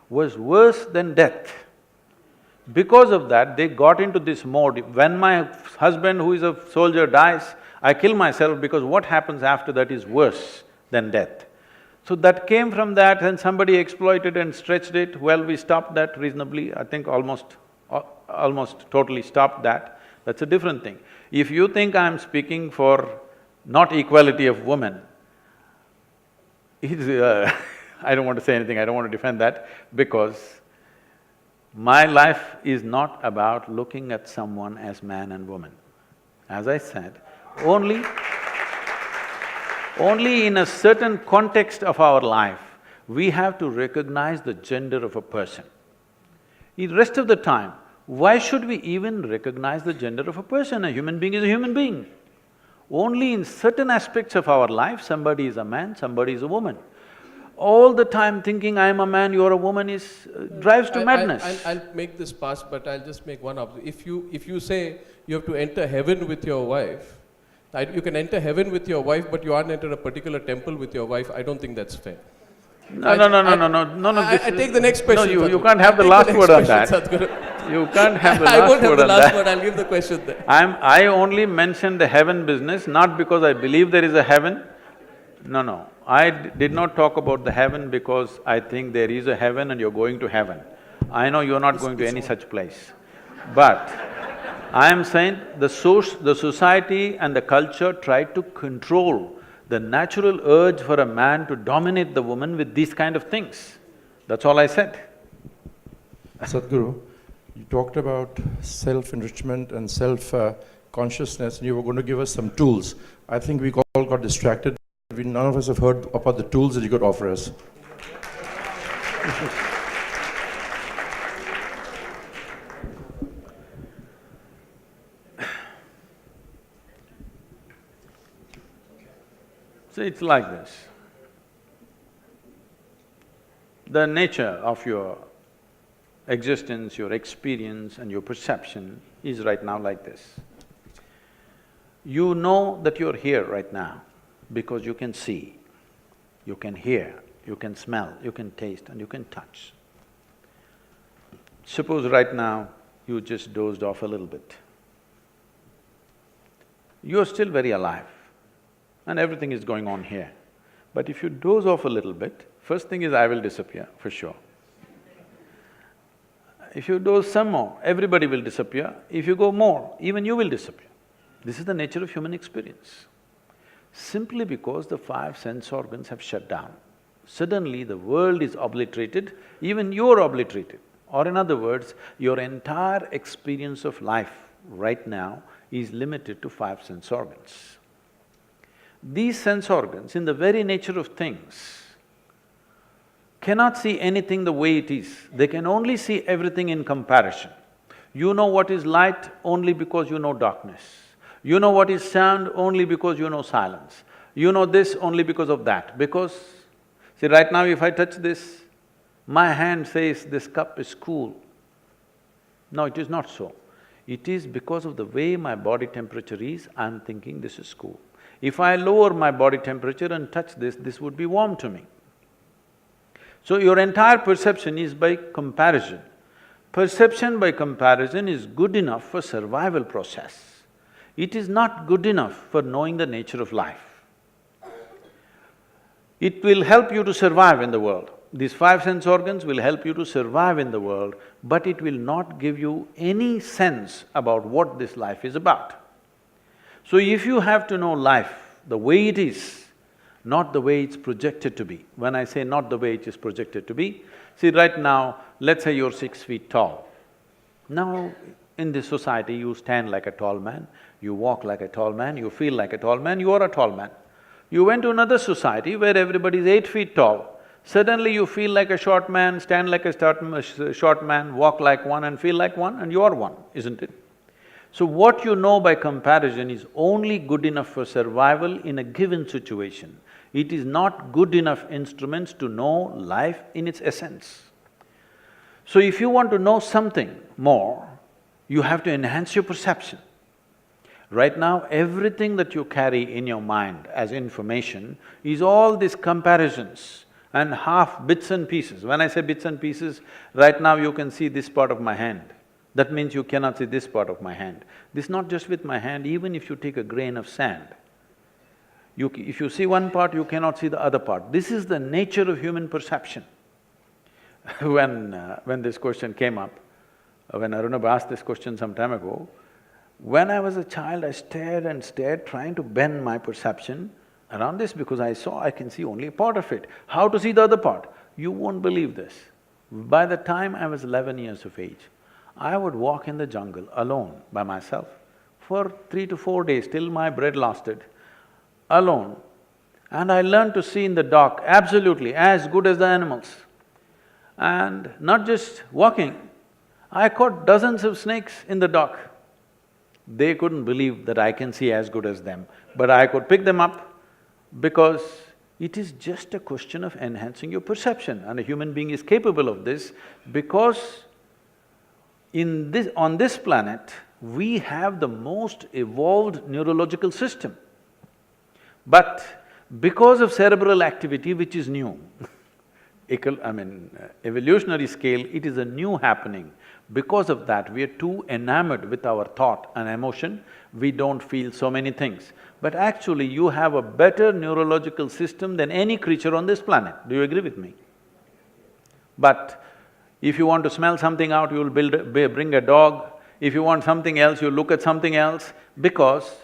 was worse than death. Because of that, they got into this mode, when my husband who is a soldier dies, I kill myself because what happens after that is worse than death. So that came from that, and somebody exploited and stretched it. Well, we stopped that reasonably, I think almost totally stopped that. That's a different thing. If you think I'm speaking for not equality of women, I don't want to say anything, I don't want to defend that, because my life is not about looking at someone as man and woman. As I said, only in a certain context of our life, we have to recognize the gender of a person. In the rest of the time, why should we even recognize the gender of a person? A human being is a human being. Only in certain aspects of our life, somebody is a man, somebody is a woman. All the time thinking, I am a man, you are a woman drives to madness. I'll make this pass, but I'll just make one observation. If you say you have to enter heaven with your wife, you can enter heaven with your wife, but you aren't enter a particular temple with your wife, I don't think that's fair. No, I take the next question. No, you can't have the last word on that. You can't have the last word on that. I won't have the last word, I'll give the question there. I only mentioned the heaven business, not because I believe there is a heaven. No, did not talk about the heaven because I think there is a heaven and you're going to heaven. I know you're not going to any such place. But I am saying the society and the culture tried to control the natural urge for a man to dominate the woman with these kind of things. That's all I said. Sadhguru, you talked about self-enrichment and self-consciousness, and you were going to give us some tools. I think we all got distracted. None of us have heard about the tools that you could offer us. So it's like this. The nature of your existence, your experience and your perception is right now like this. You know that you're here right now because you can see, you can hear, you can smell, you can taste and you can touch. Suppose right now you just dozed off a little bit. You're still very alive and everything is going on here. But if you doze off a little bit, first thing is I will disappear, for sure. If you doze some more, everybody will disappear. If you go more, even you will disappear. This is the nature of human experience. Simply because the five sense organs have shut down, suddenly the world is obliterated, even you're obliterated. Or in other words, your entire experience of life right now is limited to five sense organs. These sense organs, in the very nature of things, cannot see anything the way it is. They can only see everything in comparison. You know what is light only because you know darkness. You know what is sound only because you know silence. You know this only because of that. Because, see, right now if I touch this, my hand says this cup is cool. No, it is not so. It is because of the way my body temperature is, I'm thinking this is cool. If I lower my body temperature and touch this, this would be warm to me. So your entire perception is by comparison. Perception by comparison is good enough for survival process. It is not good enough for knowing the nature of life. It will help you to survive in the world. These five sense organs will help you to survive in the world, but it will not give you any sense about what this life is about. So if you have to know life the way it is, not the way it's projected to be. When I say not the way it is projected to be, see right now, let's say you're 6 feet tall. Now, in this society, you stand like a tall man, you walk like a tall man, you feel like a tall man, you are a tall man. You went to another society where everybody is 8 feet tall, suddenly you feel like a short man, stand like a short man, walk like one and feel like one, and you are one, isn't it? So what you know by comparison is only good enough for survival in a given situation. It is not good enough instruments to know life in its essence. So if you want to know something more, you have to enhance your perception. Right now, everything that you carry in your mind as information is all these comparisons and half bits and pieces. When I say bits and pieces, right now you can see this part of my hand. That means you cannot see this part of my hand. This is not just with my hand, even if you take a grain of sand, if you see one part, you cannot see the other part. This is the nature of human perception. When this question came up, when Arnab asked this question some time ago, when I was a child, I stared and stared, trying to bend my perception around this because I can see only a part of it. How to see the other part? You won't believe this. By the time I was 11 years of age, I would walk in the jungle alone by myself for 3 to 4 days till my bread lasted, alone. And I learned to see in the dark absolutely as good as the animals. And not just walking, I caught dozens of snakes in the dark. They couldn't believe that I can see as good as them, but I could pick them up because it is just a question of enhancing your perception, and a human being is capable of this because on this planet, we have the most evolved neurological system. But because of cerebral activity which is new, evolutionary scale, it is a new happening. Because of that, we are too enamored with our thought and emotion, we don't feel so many things. But actually, you have a better neurological system than any creature on this planet. Do you agree with me? But if you want to smell something out, you'll bring a dog. If you want something else, you look at something else, because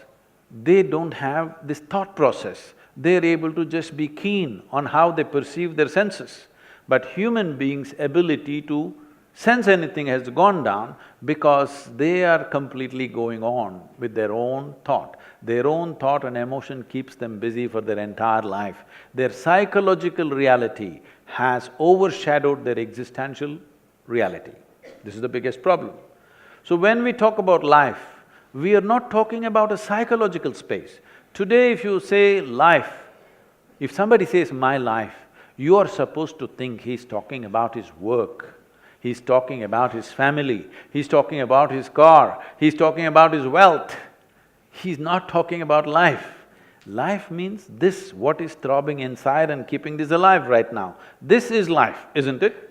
they don't have this thought process. They're able to just be keen on how they perceive their senses. But human beings' ability to sense anything has gone down because they are completely going on with their own thought. Their own thought and emotion keeps them busy for their entire life. Their psychological reality has overshadowed their existential reality. This is the biggest problem. So when we talk about life, we are not talking about a psychological space. Today if you say life, if somebody says my life, you are supposed to think he's talking about his work, he's talking about his family, he's talking about his car, he's talking about his wealth. He's not talking about life. Life means this, what is throbbing inside and keeping this alive right now. This is life, isn't it?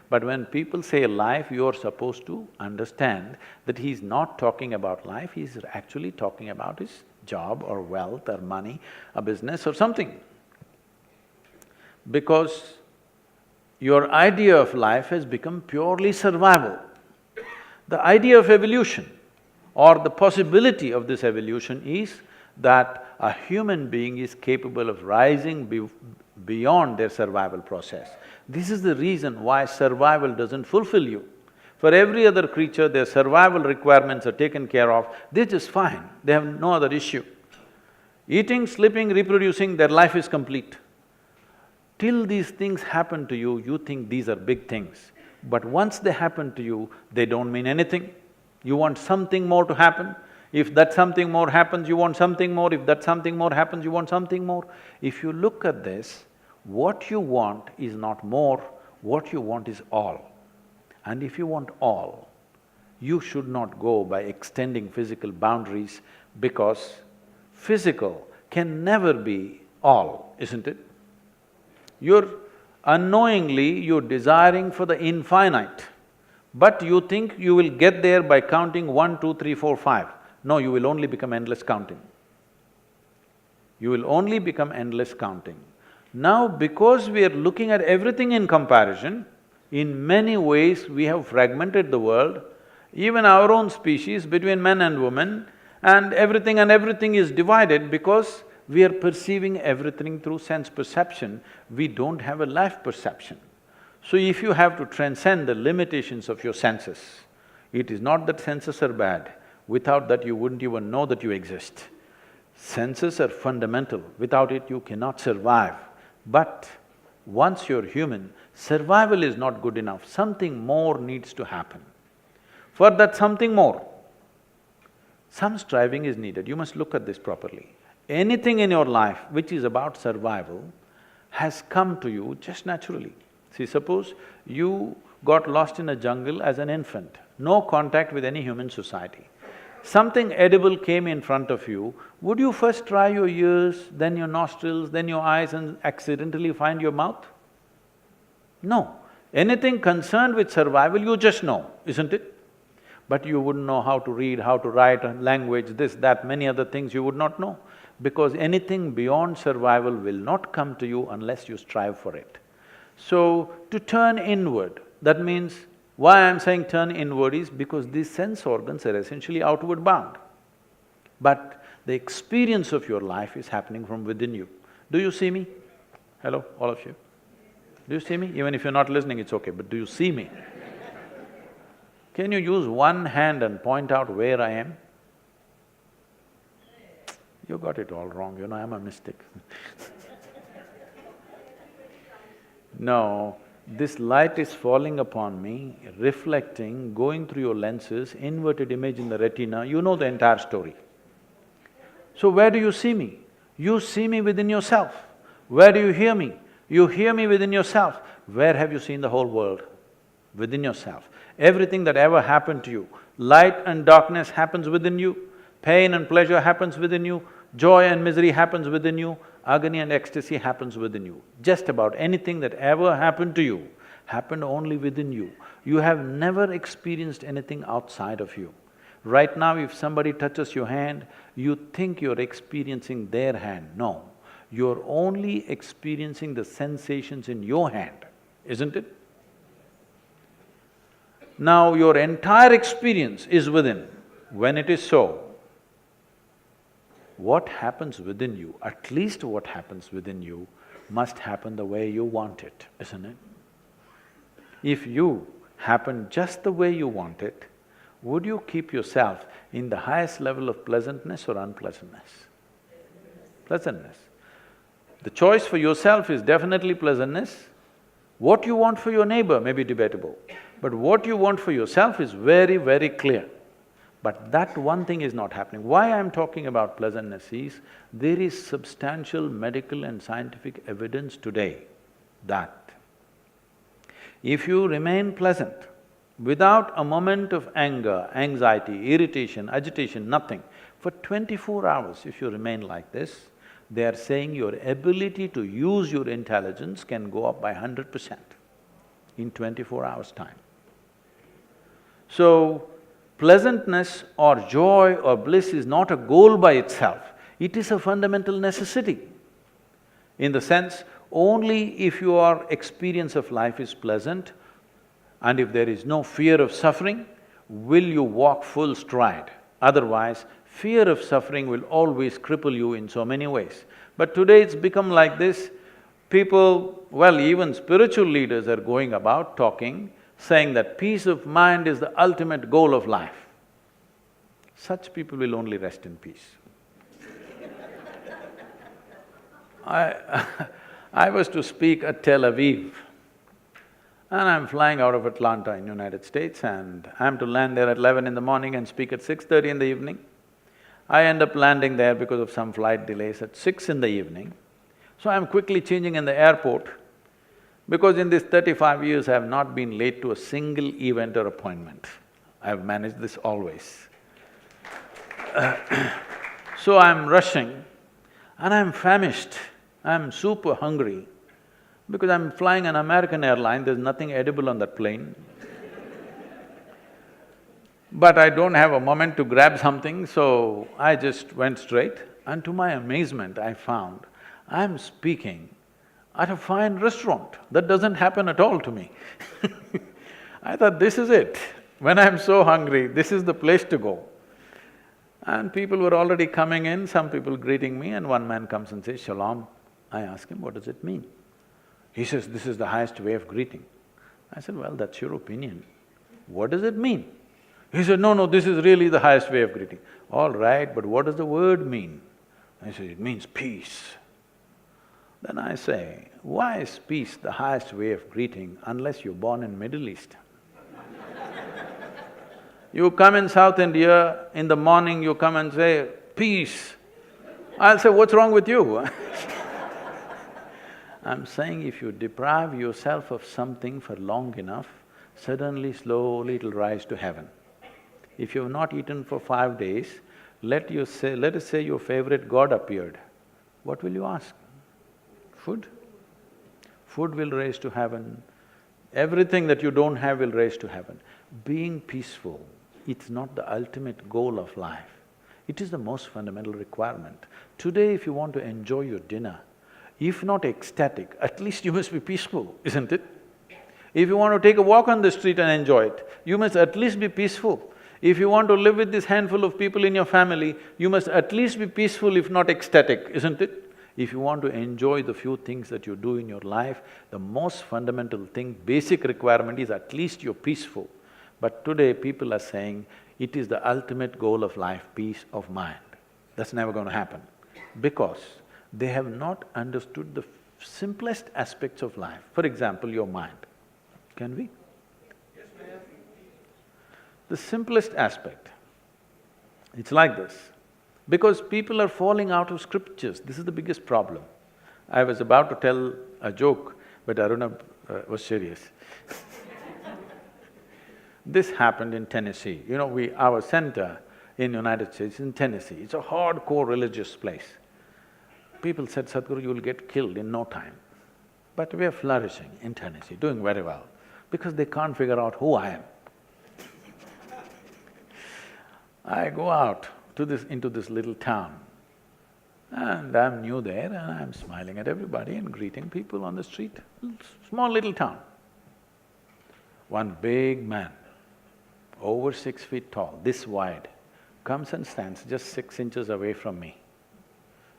But when people say life, you're supposed to understand that he's not talking about life, he's actually talking about his job or wealth or money, a business or something. Because your idea of life has become purely survival. The idea of evolution or the possibility of this evolution is that a human being is capable of rising beyond their survival process. This is the reason why survival doesn't fulfill you. For every other creature, their survival requirements are taken care of, they're just fine, they have no other issue. Eating, sleeping, reproducing, their life is complete. Till these things happen to you, you think these are big things. But once they happen to you, they don't mean anything. You want something more to happen. If that something more happens, you want something more. If that something more happens, you want something more. If you look at this, what you want is not more, what you want is all. And if you want all, you should not go by extending physical boundaries, because physical can never be all, isn't it? You're desiring for the infinite, but you think you will get there by counting 1, 2, 3, 4, 5. No, you will only become endless counting. You will only become endless counting. Now, because we are looking at everything in comparison, in many ways we have fragmented the world, even our own species between men and women, and everything is divided because we are perceiving everything through sense perception, we don't have a life perception. So if you have to transcend the limitations of your senses, it is not that senses are bad, without that you wouldn't even know that you exist. Senses are fundamental, without it you cannot survive. But once you're human, survival is not good enough, something more needs to happen. For that something more, some striving is needed, you must look at this properly. Anything in your life which is about survival has come to you just naturally. See, suppose you got lost in a jungle as an infant, no contact with any human society. Something edible came in front of you, would you first try your ears, then your nostrils, then your eyes and accidentally find your mouth? No. Anything concerned with survival, you just know, isn't it? But you wouldn't know how to read, how to write, language, this, that, many other things you would not know. Because anything beyond survival will not come to you unless you strive for it. So, to turn inward, that means, why I'm saying turn inward is because these sense organs are essentially outward bound. But the experience of your life is happening from within you. Do you see me? Hello, all of you? Do you see me? Even if you're not listening, it's okay, but do you see me? Can you use one hand and point out where I am? You got it all wrong, you know, I'm a mystic. No, this light is falling upon me, reflecting, going through your lenses, inverted image in the retina, you know the entire story. So where do you see me? You see me within yourself. Where do you hear me? You hear me within yourself. Where have you seen the whole world? Within yourself. Everything that ever happened to you, light and darkness happens within you, pain and pleasure happens within you, joy and misery happens within you, agony and ecstasy happens within you. Just about anything that ever happened to you happened only within you. You have never experienced anything outside of you. Right now, if somebody touches your hand, you think you're experiencing their hand. No, you're only experiencing the sensations in your hand, isn't it? Now, your entire experience is within. When it is so, what happens within you, at least what happens within you, must happen the way you want it, isn't it? If you happen just the way you want it, would you keep yourself in the highest level of pleasantness or unpleasantness? Pleasantness. The choice for yourself is definitely pleasantness. What you want for your neighbor may be debatable, but what you want for yourself is very, very clear. But that one thing is not happening. Why I'm talking about pleasantness is, there is substantial medical and scientific evidence today that if you remain pleasant, without a moment of anger, anxiety, irritation, agitation, nothing, for 24 hours if you remain like this, they are saying your ability to use your intelligence can go up by 100% in 24 hours' time. So, pleasantness or joy or bliss is not a goal by itself, it is a fundamental necessity. In the sense, only if your experience of life is pleasant and if there is no fear of suffering, will you walk full stride. Otherwise, fear of suffering will always cripple you in so many ways. But today it's become like this, people, well, even spiritual leaders are going about talking, saying that peace of mind is the ultimate goal of life. Such people will only rest in peace. I was to speak at Tel Aviv, and I'm flying out of Atlanta in United States, and I'm to land there at 11 in the morning and speak at 6:30 in the evening. I end up landing there because of some flight delays at 6 in the evening. So I'm quickly changing in the airport, because in these 35 years I have not been late to a single event or appointment. I've managed this always. So I'm rushing and I'm famished, I'm super hungry, because I'm flying an American airline, there's nothing edible on that plane. But I don't have a moment to grab something, so I just went straight, and to my amazement I found I'm speaking at a fine restaurant. That doesn't happen at all to me. I thought, this is it. When I'm so hungry, this is the place to go. And people were already coming in, some people greeting me, and one man comes and says, "Shalom." I ask him, "What does it mean?" He says, "This is the highest way of greeting." I said, "Well, that's your opinion. What does it mean?" He said, "No, no, this is really the highest way of greeting." "All right, but what does the word mean?" I said, "It means peace." Then I say, why is peace the highest way of greeting unless you're born in Middle East? You come in South India, in the morning you come and say, "Peace." I'll say, "What's wrong with you?" I'm saying if you deprive yourself of something for long enough, suddenly, slowly it'll rise to heaven. If you've not eaten for 5 days, let us say your favorite god appeared, what will you ask? Food? Food will raise to heaven, everything that you don't have will raise to heaven. Being peaceful, it's not the ultimate goal of life, it is the most fundamental requirement. Today, if you want to enjoy your dinner, if not ecstatic, at least you must be peaceful, isn't it? If you want to take a walk on the street and enjoy it, you must at least be peaceful. If you want to live with this handful of people in your family, you must at least be peaceful if not ecstatic, isn't it? If you want to enjoy the few things that you do in your life, the most fundamental thing, basic requirement is at least you're peaceful. But today people are saying, it is the ultimate goal of life, peace of mind. That's never going to happen, because they have not understood the simplest aspects of life. For example, your mind. Can we? Yes, ma'am. The simplest aspect, it's like this. Because people are falling out of scriptures, this is the biggest problem. I was about to tell a joke, but Arnab was serious. This happened in Tennessee. You know, our center in United States, in Tennessee. It's a hardcore religious place. People said, Sadhguru, you'll get killed in no time. But we are flourishing in Tennessee, doing very well, because they can't figure out who I am. I go out into this little town, and I'm new there, and I'm smiling at everybody and greeting people on the street. Small little town. One big man, over 6 feet tall, this wide, comes and stands just 6 inches away from me,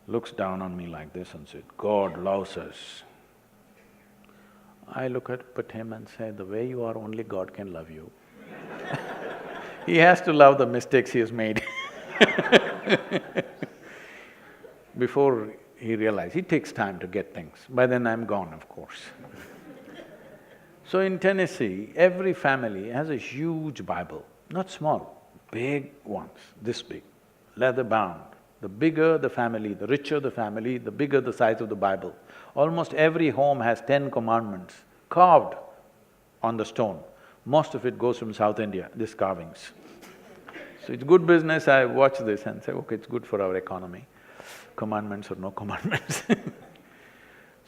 looks down on me like this and said, God loves us. I look at him and say, the way you are, only God can love you. He has to love the mistakes he has made. Before he realized, it takes time to get things. By then I'm gone, of course. So in Tennessee, every family has a huge Bible, not small, big ones, this big, leather bound. The bigger the family, the richer the family, the bigger the size of the Bible. Almost every home has 10 commandments carved on the stone. Most of it goes from South India, these carvings. So it's good business, I watch this and say, okay, it's good for our economy, commandments or no commandments.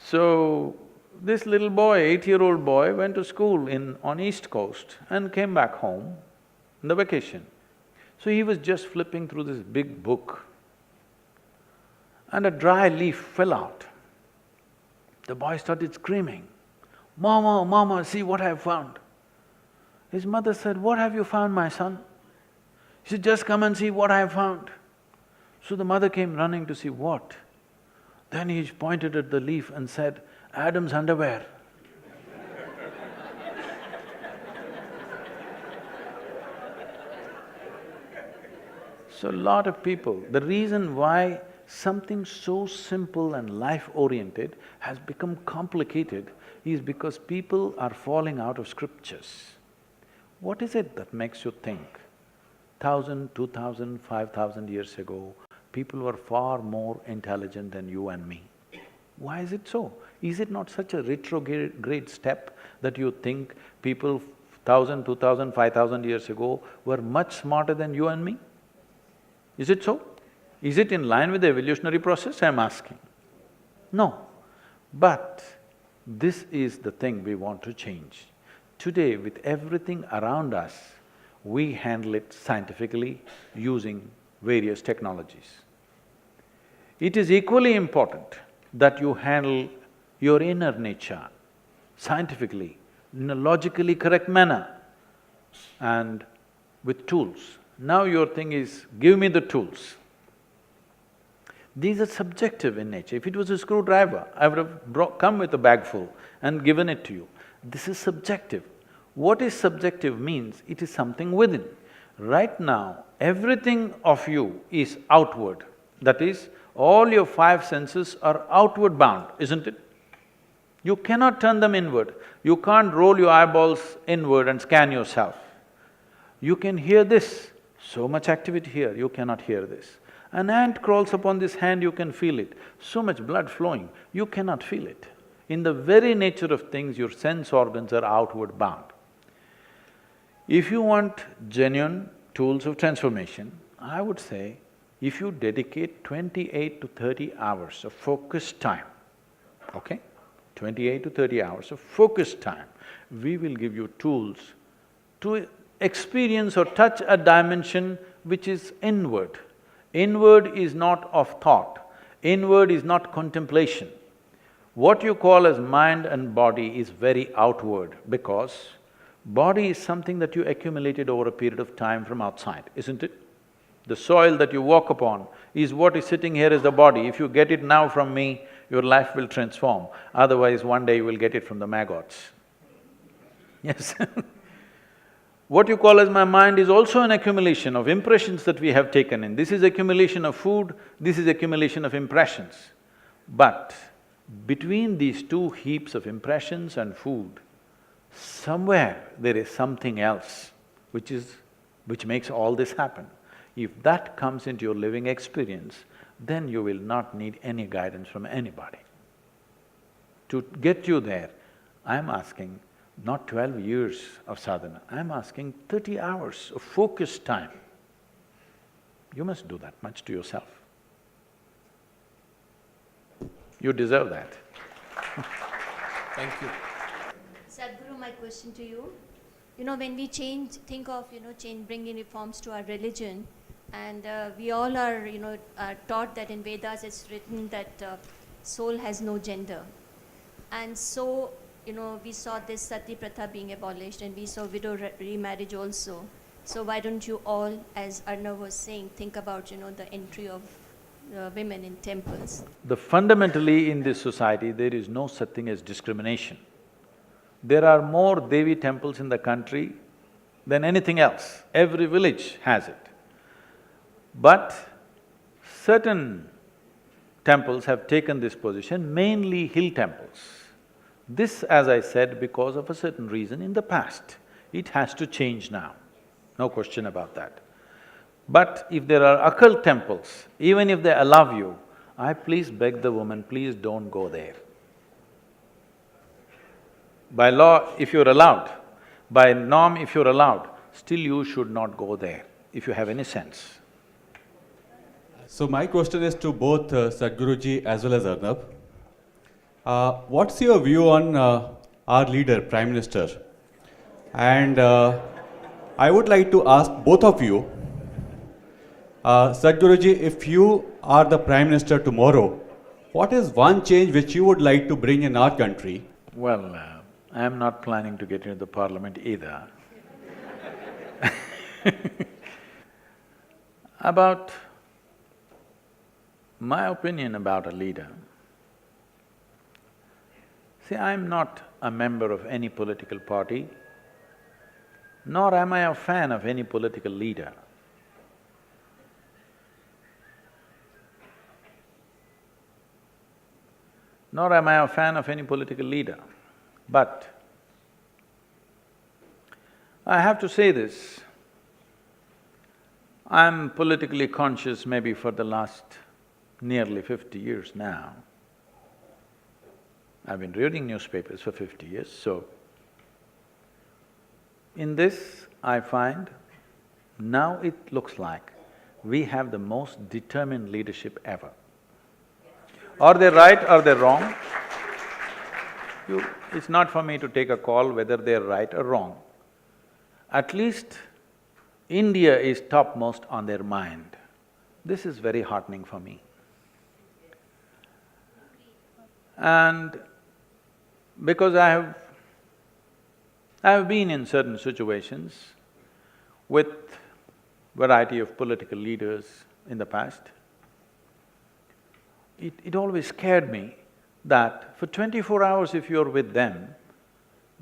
So, this little boy, 8-year-old boy, went to school on East Coast and came back home on the vacation. So he was just flipping through this big book, and a dry leaf fell out. The boy started screaming, Mama, Mama, see what I have found. His mother said, what have you found, my son? He said, just come and see what I have found. So the mother came running to see what. Then he pointed at the leaf and said, Adam's underwear. So a lot of people, the reason why something so simple and life-oriented has become complicated is because people are falling out of scriptures. What is it that makes you think 1,000, 2,000, 5,000 years ago, people were far more intelligent than you and me? Why is it so? Is it not such a retrograde step that you think people 1,000, 2,000, 5,000 years ago were much smarter than you and me? Is it so? Is it in line with the evolutionary process, I'm asking? No. But this is the thing we want to change. Today, with everything around us, we handle it scientifically using various technologies. It is equally important that you handle your inner nature scientifically, in a logically correct manner and with tools. Now your thing is, give me the tools. These are subjective in nature. If it was a screwdriver, I would have come with a bag full and given it to you. This is subjective. What is subjective means it is something within. Right now, everything of you is outward. That is, all your 5 senses are outward bound, isn't it? You cannot turn them inward. You can't roll your eyeballs inward and scan yourself. You can hear this, so much activity here, you cannot hear this. An ant crawls upon this hand, you can feel it. So much blood flowing, you cannot feel it. In the very nature of things, your sense organs are outward bound. If you want genuine tools of transformation, I would say, if you dedicate 28 to 30 hours of focused time, okay? 28 to 30 hours of focused time, we will give you tools to experience or touch a dimension which is inward. Inward is not of thought, inward is not contemplation. What you call as mind and body is very outward, because body is something that you accumulated over a period of time from outside, isn't it? The soil that you walk upon is what is sitting here as the body. If you get it now from me, your life will transform. Otherwise, one day you will get it from the maggots. Yes. What you call as my mind is also an accumulation of impressions that we have taken in. This is accumulation of food, this is accumulation of impressions. But between these two heaps of impressions and food, somewhere there is something else which makes all this happen. If that comes into your living experience, then you will not need any guidance from anybody. To get you there, I'm asking not 12 years of sadhana, I'm asking 30 hours of focused time. You must do that much to yourself. You deserve that. Thank you. Sadhguru, my question to you. When we think of, bringing reforms to our religion, and we all are, are taught that in Vedas it's written that soul has no gender. And so, we saw this sati pratha being abolished, and we saw widow remarriage also. So why don't you all, as Arnab was saying, think about, the entry of women in temples? Fundamentally in this society, there is no such thing as discrimination. There are more Devi temples in the country than anything else. Every village has it. But certain temples have taken this position, mainly hill temples. This, as I said, because of a certain reason in the past. It has to change now, no question about that. But if there are occult temples, even if they allow you, I please beg the woman, please don't go there. By law, if you're allowed, by norm, if you're allowed, still you should not go there, if you have any sense. So my question is to both Sadhguruji as well as Arnab. What's your view on our leader, Prime Minister? And I would like to ask both of you, Sadhguruji, if you are the Prime Minister tomorrow, what is one change which you would like to bring in our country? Well, I am not planning to get into the parliament either. About my opinion about a leader, see, I am not a member of any political party, nor am I a fan of any political leader. Nor am I a fan of any political leader. But I have to say this, I'm politically conscious maybe for the last nearly 50 years now. I've been reading newspapers for 50 years, so in this I find now it looks like we have the most determined leadership ever. Are they right or they're wrong? It's not for me to take a call whether they're right or wrong. At least India is topmost on their mind. This is very heartening for me. And because I have been in certain situations with variety of political leaders in the past, it always scared me that for 24 hours if you're with them,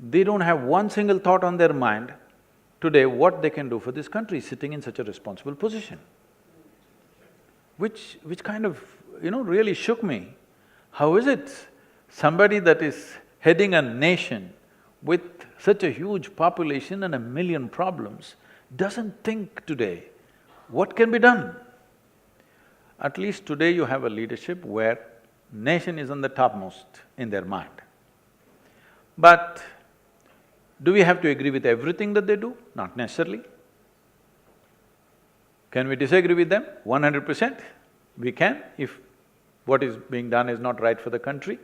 they don't have one single thought on their mind today what they can do for this country sitting in such a responsible position. Which kind of, really shook me. How is it somebody that is heading a nation with such a huge population and 1 million problems doesn't think today what can be done? At least today you have a leadership where nation is on the topmost in their mind. But do we have to agree with everything that they do? Not necessarily. Can we disagree with them? 100%. We can, if what is being done is not right for the country.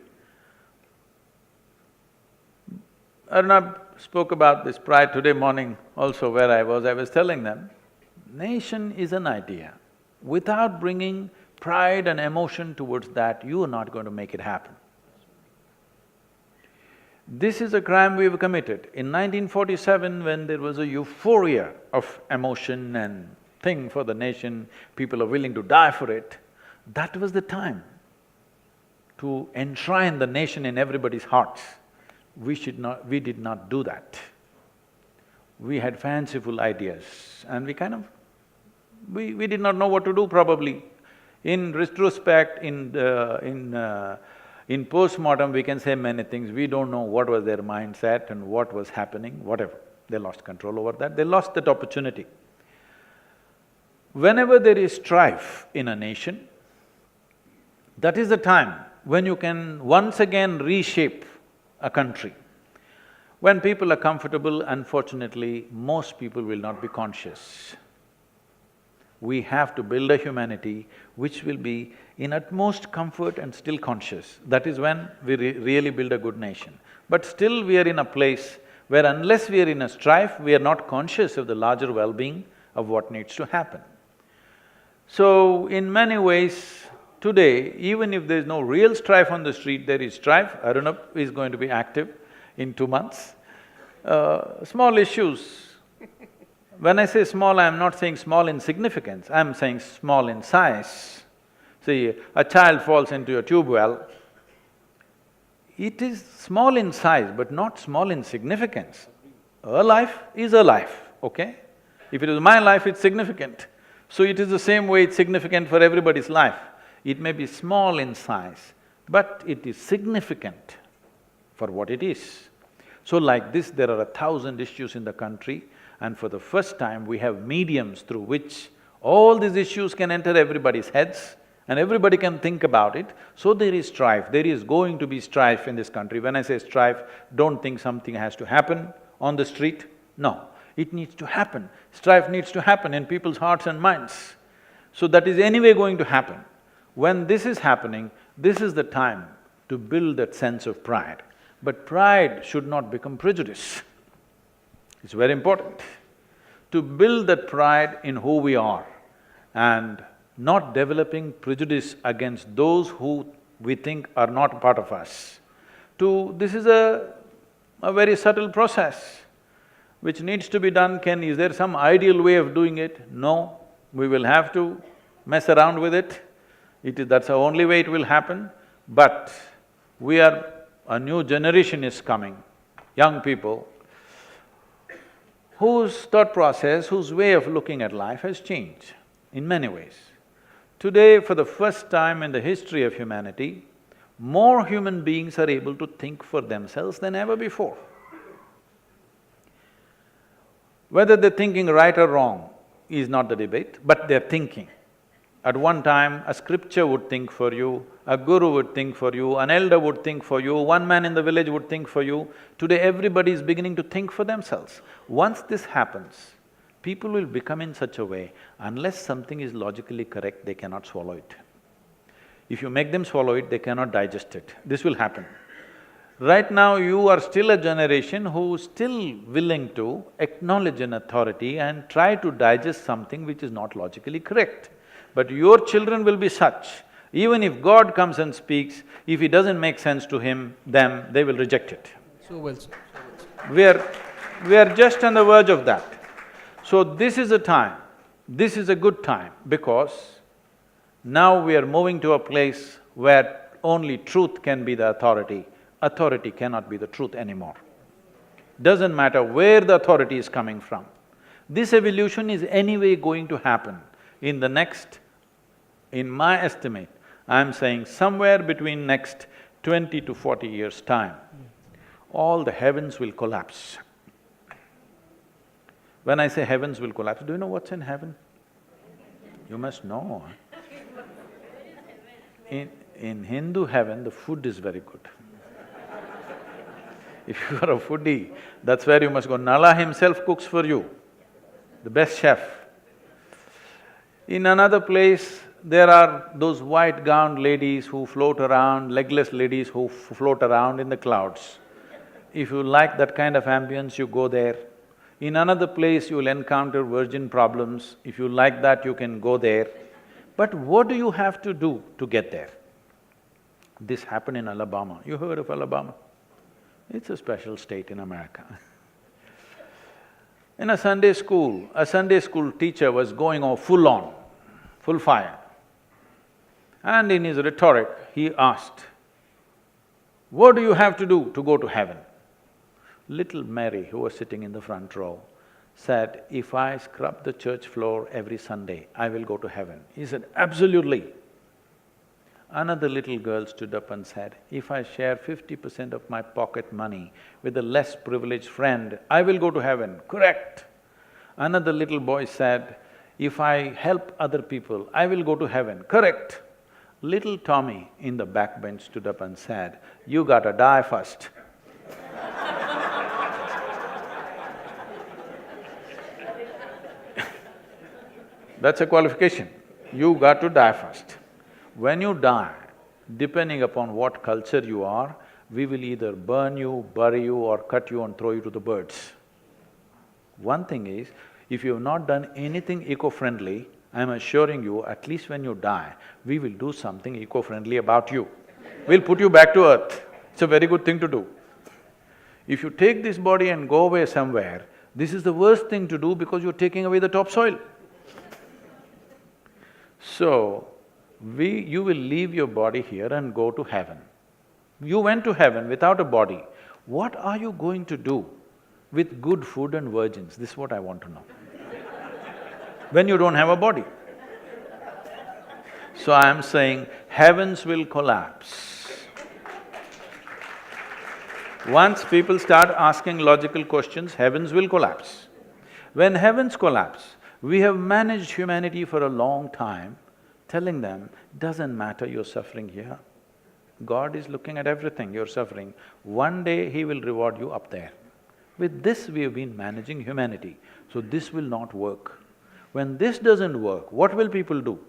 Arnab spoke about this prior today morning also where I was telling them, nation is an idea. Without bringing pride and emotion towards that, you are not going to make it happen. This is a crime we've committed. In 1947, when there was a euphoria of emotion and thing for the nation, people are willing to die for it, that was the time to enshrine the nation in everybody's hearts. We did not do that. We had fanciful ideas and we did not know what to do probably. In retrospect, in post-mortem, we can say many things. We don't know what was their mindset and what was happening, whatever. They lost control over that, they lost that opportunity. Whenever there is strife in a nation, that is the time when you can once again reshape a country. When people are comfortable, unfortunately, most people will not be conscious. We have to build a humanity which will be in utmost comfort and still conscious. That is when we really build a good nation. But still we are in a place where unless we are in a strife, we are not conscious of the larger well-being of what needs to happen. So, in many ways, today, even if there is no real strife on the street, there is strife. Arnab is going to be active in 2 months. Small issues. When I say small, I'm not saying small in significance, I'm saying small in size. See, a child falls into a tube well, it is small in size but not small in significance. A life is a life, okay? If it is my life, it's significant. So it is the same way it's significant for everybody's life. It may be small in size, but it is significant for what it is. So like this, there are 1,000 issues in the country, and for the first time we have mediums through which all these issues can enter everybody's heads and everybody can think about it. So there is strife, there is going to be strife in this country. When I say strife, don't think something has to happen on the street. No, it needs to happen. Strife needs to happen in people's hearts and minds. So that is anyway going to happen. When this is happening, this is the time to build that sense of pride. But pride should not become prejudice. It's very important to build that pride in who we are and not developing prejudice against those who we think are not part of us. This is a very subtle process which needs to be done. Is there some ideal way of doing it? No, we will have to mess around with it. That's the only way it will happen. But a new generation is coming, young people, whose thought process, whose way of looking at life has changed in many ways. Today, for the first time in the history of humanity, more human beings are able to think for themselves than ever before. Whether they're thinking right or wrong is not the debate, but they're thinking. At one time, a scripture would think for you, a guru would think for you, an elder would think for you, one man in the village would think for you. Today, everybody is beginning to think for themselves. Once this happens, people will become in such a way, unless something is logically correct, they cannot swallow it. If you make them swallow it, they cannot digest it. This will happen. Right now, you are still a generation who is still willing to acknowledge an authority and try to digest something which is not logically correct. But your children will be such, even if God comes and speaks, if it doesn't make sense to them, they will reject it. So well said, so well said. We are just on the verge of that. So this is a time, this is a good time, because now we are moving to a place where only truth can be the authority. Authority cannot be the truth anymore. Doesn't matter where the authority is coming from. This evolution is anyway going to happen in the next, in my estimate, I'm saying somewhere between next 20 to 40 years' time, all the heavens will collapse. When I say heavens will collapse, do you know what's in heaven? You must know. In Hindu heaven, the food is very good. If you are a foodie, that's where you must go. Nala himself cooks for you, the best chef. In another place, there are those white-gowned ladies who float around, legless ladies who float around in the clouds. If you like that kind of ambience, you go there. In another place, you will encounter virgin problems. If you like that, you can go there. But what do you have to do to get there? This happened in Alabama. You heard of Alabama? It's a special state in America. In a Sunday school teacher was going full on, full fire. And in his rhetoric, he asked, "What do you have to do to go to heaven?" Little Mary, who was sitting in the front row, said, "If I scrub the church floor every Sunday, I will go to heaven." He said, "Absolutely." Another little girl stood up and said, "If I share 50% of my pocket money with a less privileged friend, I will go to heaven." Correct. Another little boy said, "If I help other people, I will go to heaven." Correct. Little Tommy in the back bench stood up and said, "You gotta die first." That's a qualification. You got to die first. When you die, depending upon what culture you are, we will either burn you, bury you or cut you and throw you to the birds. One thing is, if you have not done anything eco-friendly, I'm assuring you, at least when you die, we will do something eco-friendly about you. We'll put you back to earth. It's a very good thing to do. If you take this body and go away somewhere, this is the worst thing to do because you're taking away the topsoil. So, you will leave your body here and go to heaven. You went to heaven without a body. What are you going to do with good food and virgins? This is what I want to know. When you don't have a body. So I am saying, heavens will collapse. Once people start asking logical questions, heavens will collapse. When heavens collapse, we have managed humanity for a long time, telling them, doesn't matter you're suffering here. God is looking at everything you're suffering. One day He will reward you up there. With this we have been managing humanity, so this will not work. When this doesn't work, what will people do?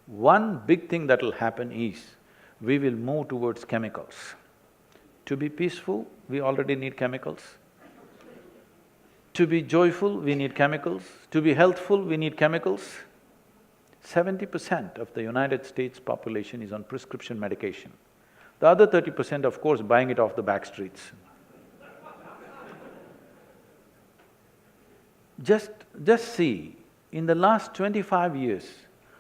One big thing that will happen is, we will move towards chemicals. To be peaceful, we already need chemicals. To be joyful, we need chemicals. To be healthful, we need chemicals. 70% of the United States population is on prescription medication. The other 30%, of course, buying it off the back streets. Just see, in the last 25 years,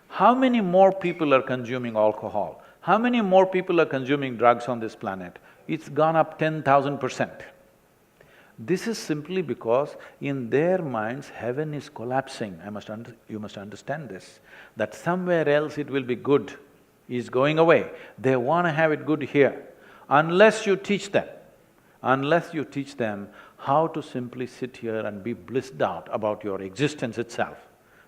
how many more people are consuming alcohol? How many more people are consuming drugs on this planet? It's gone up 10,000%. This is simply because in their minds, heaven is collapsing. You must understand this, that somewhere else it will be good, is going away. They want to have it good here. Unless you teach them how to simply sit here and be blissed out about your existence itself.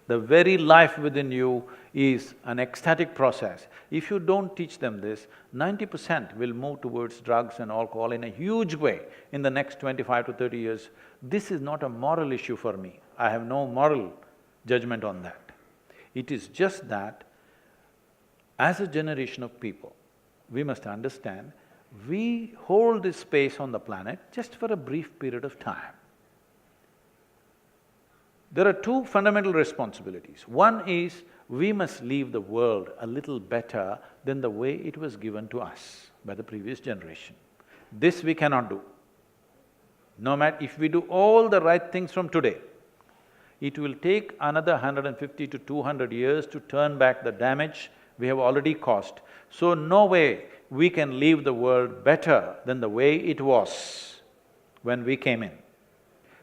The very life within you is an ecstatic process. If you don't teach them this, 90% will move towards drugs and alcohol in a huge way in the next 25 to 30 years. This is not a moral issue for me. I have no moral judgment on that. It is just that, as a generation of people, we must understand, we hold this space on the planet just for a brief period of time. There are two fundamental responsibilities. One is, we must leave the world a little better than the way it was given to us by the previous generation. This we cannot do. No matter… if we do all the right things from today, it will take another 150 to 200 years to turn back the damage we have already caused. So no way we can leave the world better than the way it was when we came in.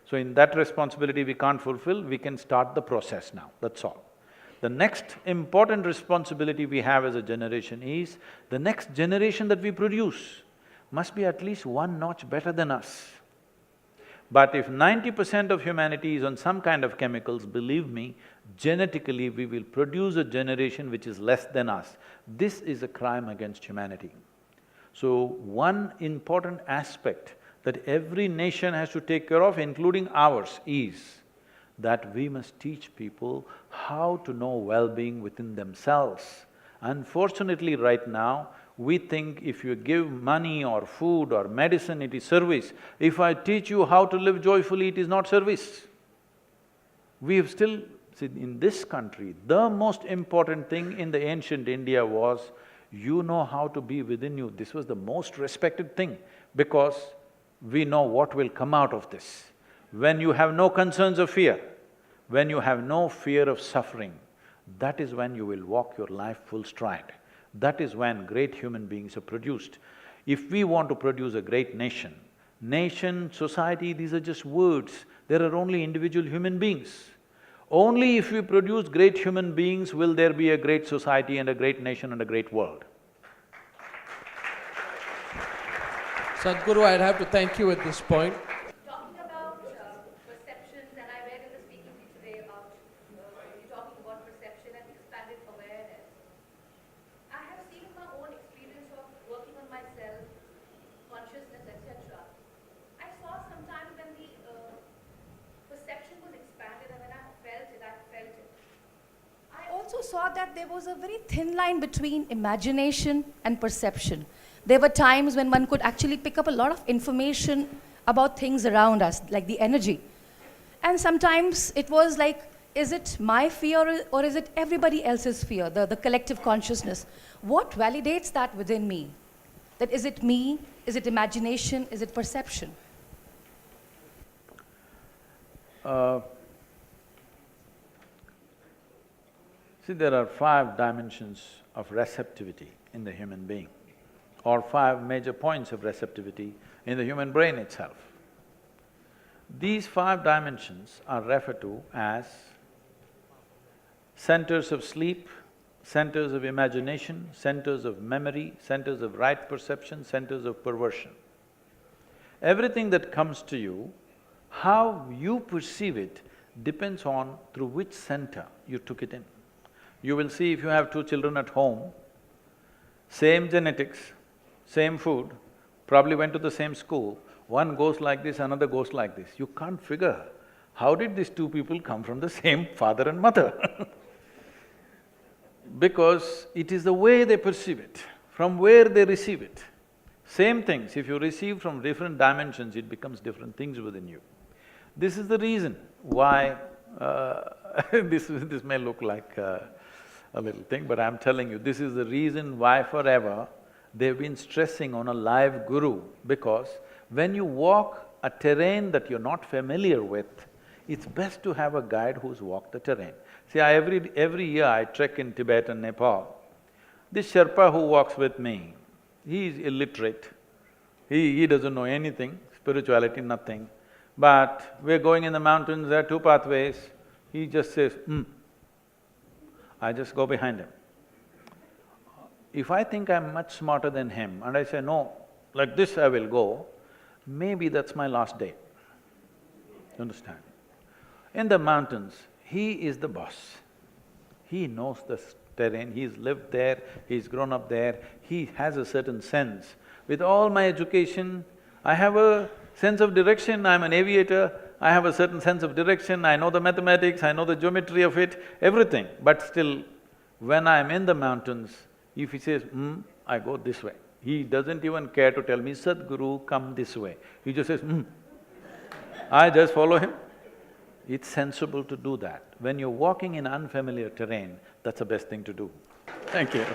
So in that responsibility we can't fulfill, we can start the process now, that's all. The next important responsibility we have as a generation is, the next generation that we produce must be at least one notch better than us. But if 90% of humanity is on some kind of chemicals, believe me, genetically we will produce a generation which is less than us. This is a crime against humanity. So one important aspect that every nation has to take care of, including ours, is that we must teach people how to know well-being within themselves. Unfortunately, right now, we think if you give money or food or medicine, it is service. If I teach you how to live joyfully, it is not service. We have still… see, in this country, the most important thing in the ancient India was, you know how to be within you. This was the most respected thing, because we know what will come out of this. When you have no concerns of fear, when you have no fear of suffering, that is when you will walk your life full stride. That is when great human beings are produced. If we want to produce a great nation, society, these are just words. There are only individual human beings. Only if we produce great human beings will there be a great society and a great nation and a great world. Sadhguru, I'd have to thank you at this point. Talking about perceptions, and I read in the speaking today about you talking about perception and expanded awareness. I have seen my own experience of working on myself, consciousness, etc. I saw sometimes when the perception was expanded and when I felt it, thought that there was a very thin line between imagination and perception. There were times when one could actually pick up a lot of information about things around us, like the energy. And sometimes it was like, is it my fear or is it everybody else's fear, the collective consciousness? What validates that within me? That is it me? Is it imagination? Is it perception? See, there are 5 dimensions of receptivity in the human being, or 5 major points of receptivity in the human brain itself. These 5 dimensions are referred to as centers of sleep, centers of imagination, centers of memory, centers of right perception, centers of perversion. Everything that comes to you, how you perceive it depends on through which center you took it in. You will see if you have 2 children at home, same genetics, same food, probably went to the same school, one goes like this, another goes like this. You can't figure, how did these 2 people come from the same father and mother? Because it is the way they perceive it, from where they receive it. Same things, if you receive from different dimensions, it becomes different things within you. This is the reason why this may look like a little thing, but I'm telling you, this is the reason why forever they've been stressing on a live guru, because when you walk a terrain that you're not familiar with, it's best to have a guide who's walked the terrain. See, every year I trek in Tibet and Nepal. This Sherpa who walks with me, he's illiterate, he doesn't know anything, spirituality, nothing. But we're going in the mountains, there are 2 pathways, he just says, I just go behind him. If I think I'm much smarter than him and I say, no, like this I will go, maybe that's my last day. You understand? In the mountains, he is the boss. He knows the terrain, he's lived there, he's grown up there, he has a certain sense. With all my education, I have a sense of direction, I'm an aviator, I have a certain sense of direction, I know the mathematics, I know the geometry of it, everything. But still, when I'm in the mountains, if he says, I go this way. He doesn't even care to tell me, Sadhguru, come this way. He just says, I just follow him. It's sensible to do that. When you're walking in unfamiliar terrain, that's the best thing to do. Thank you.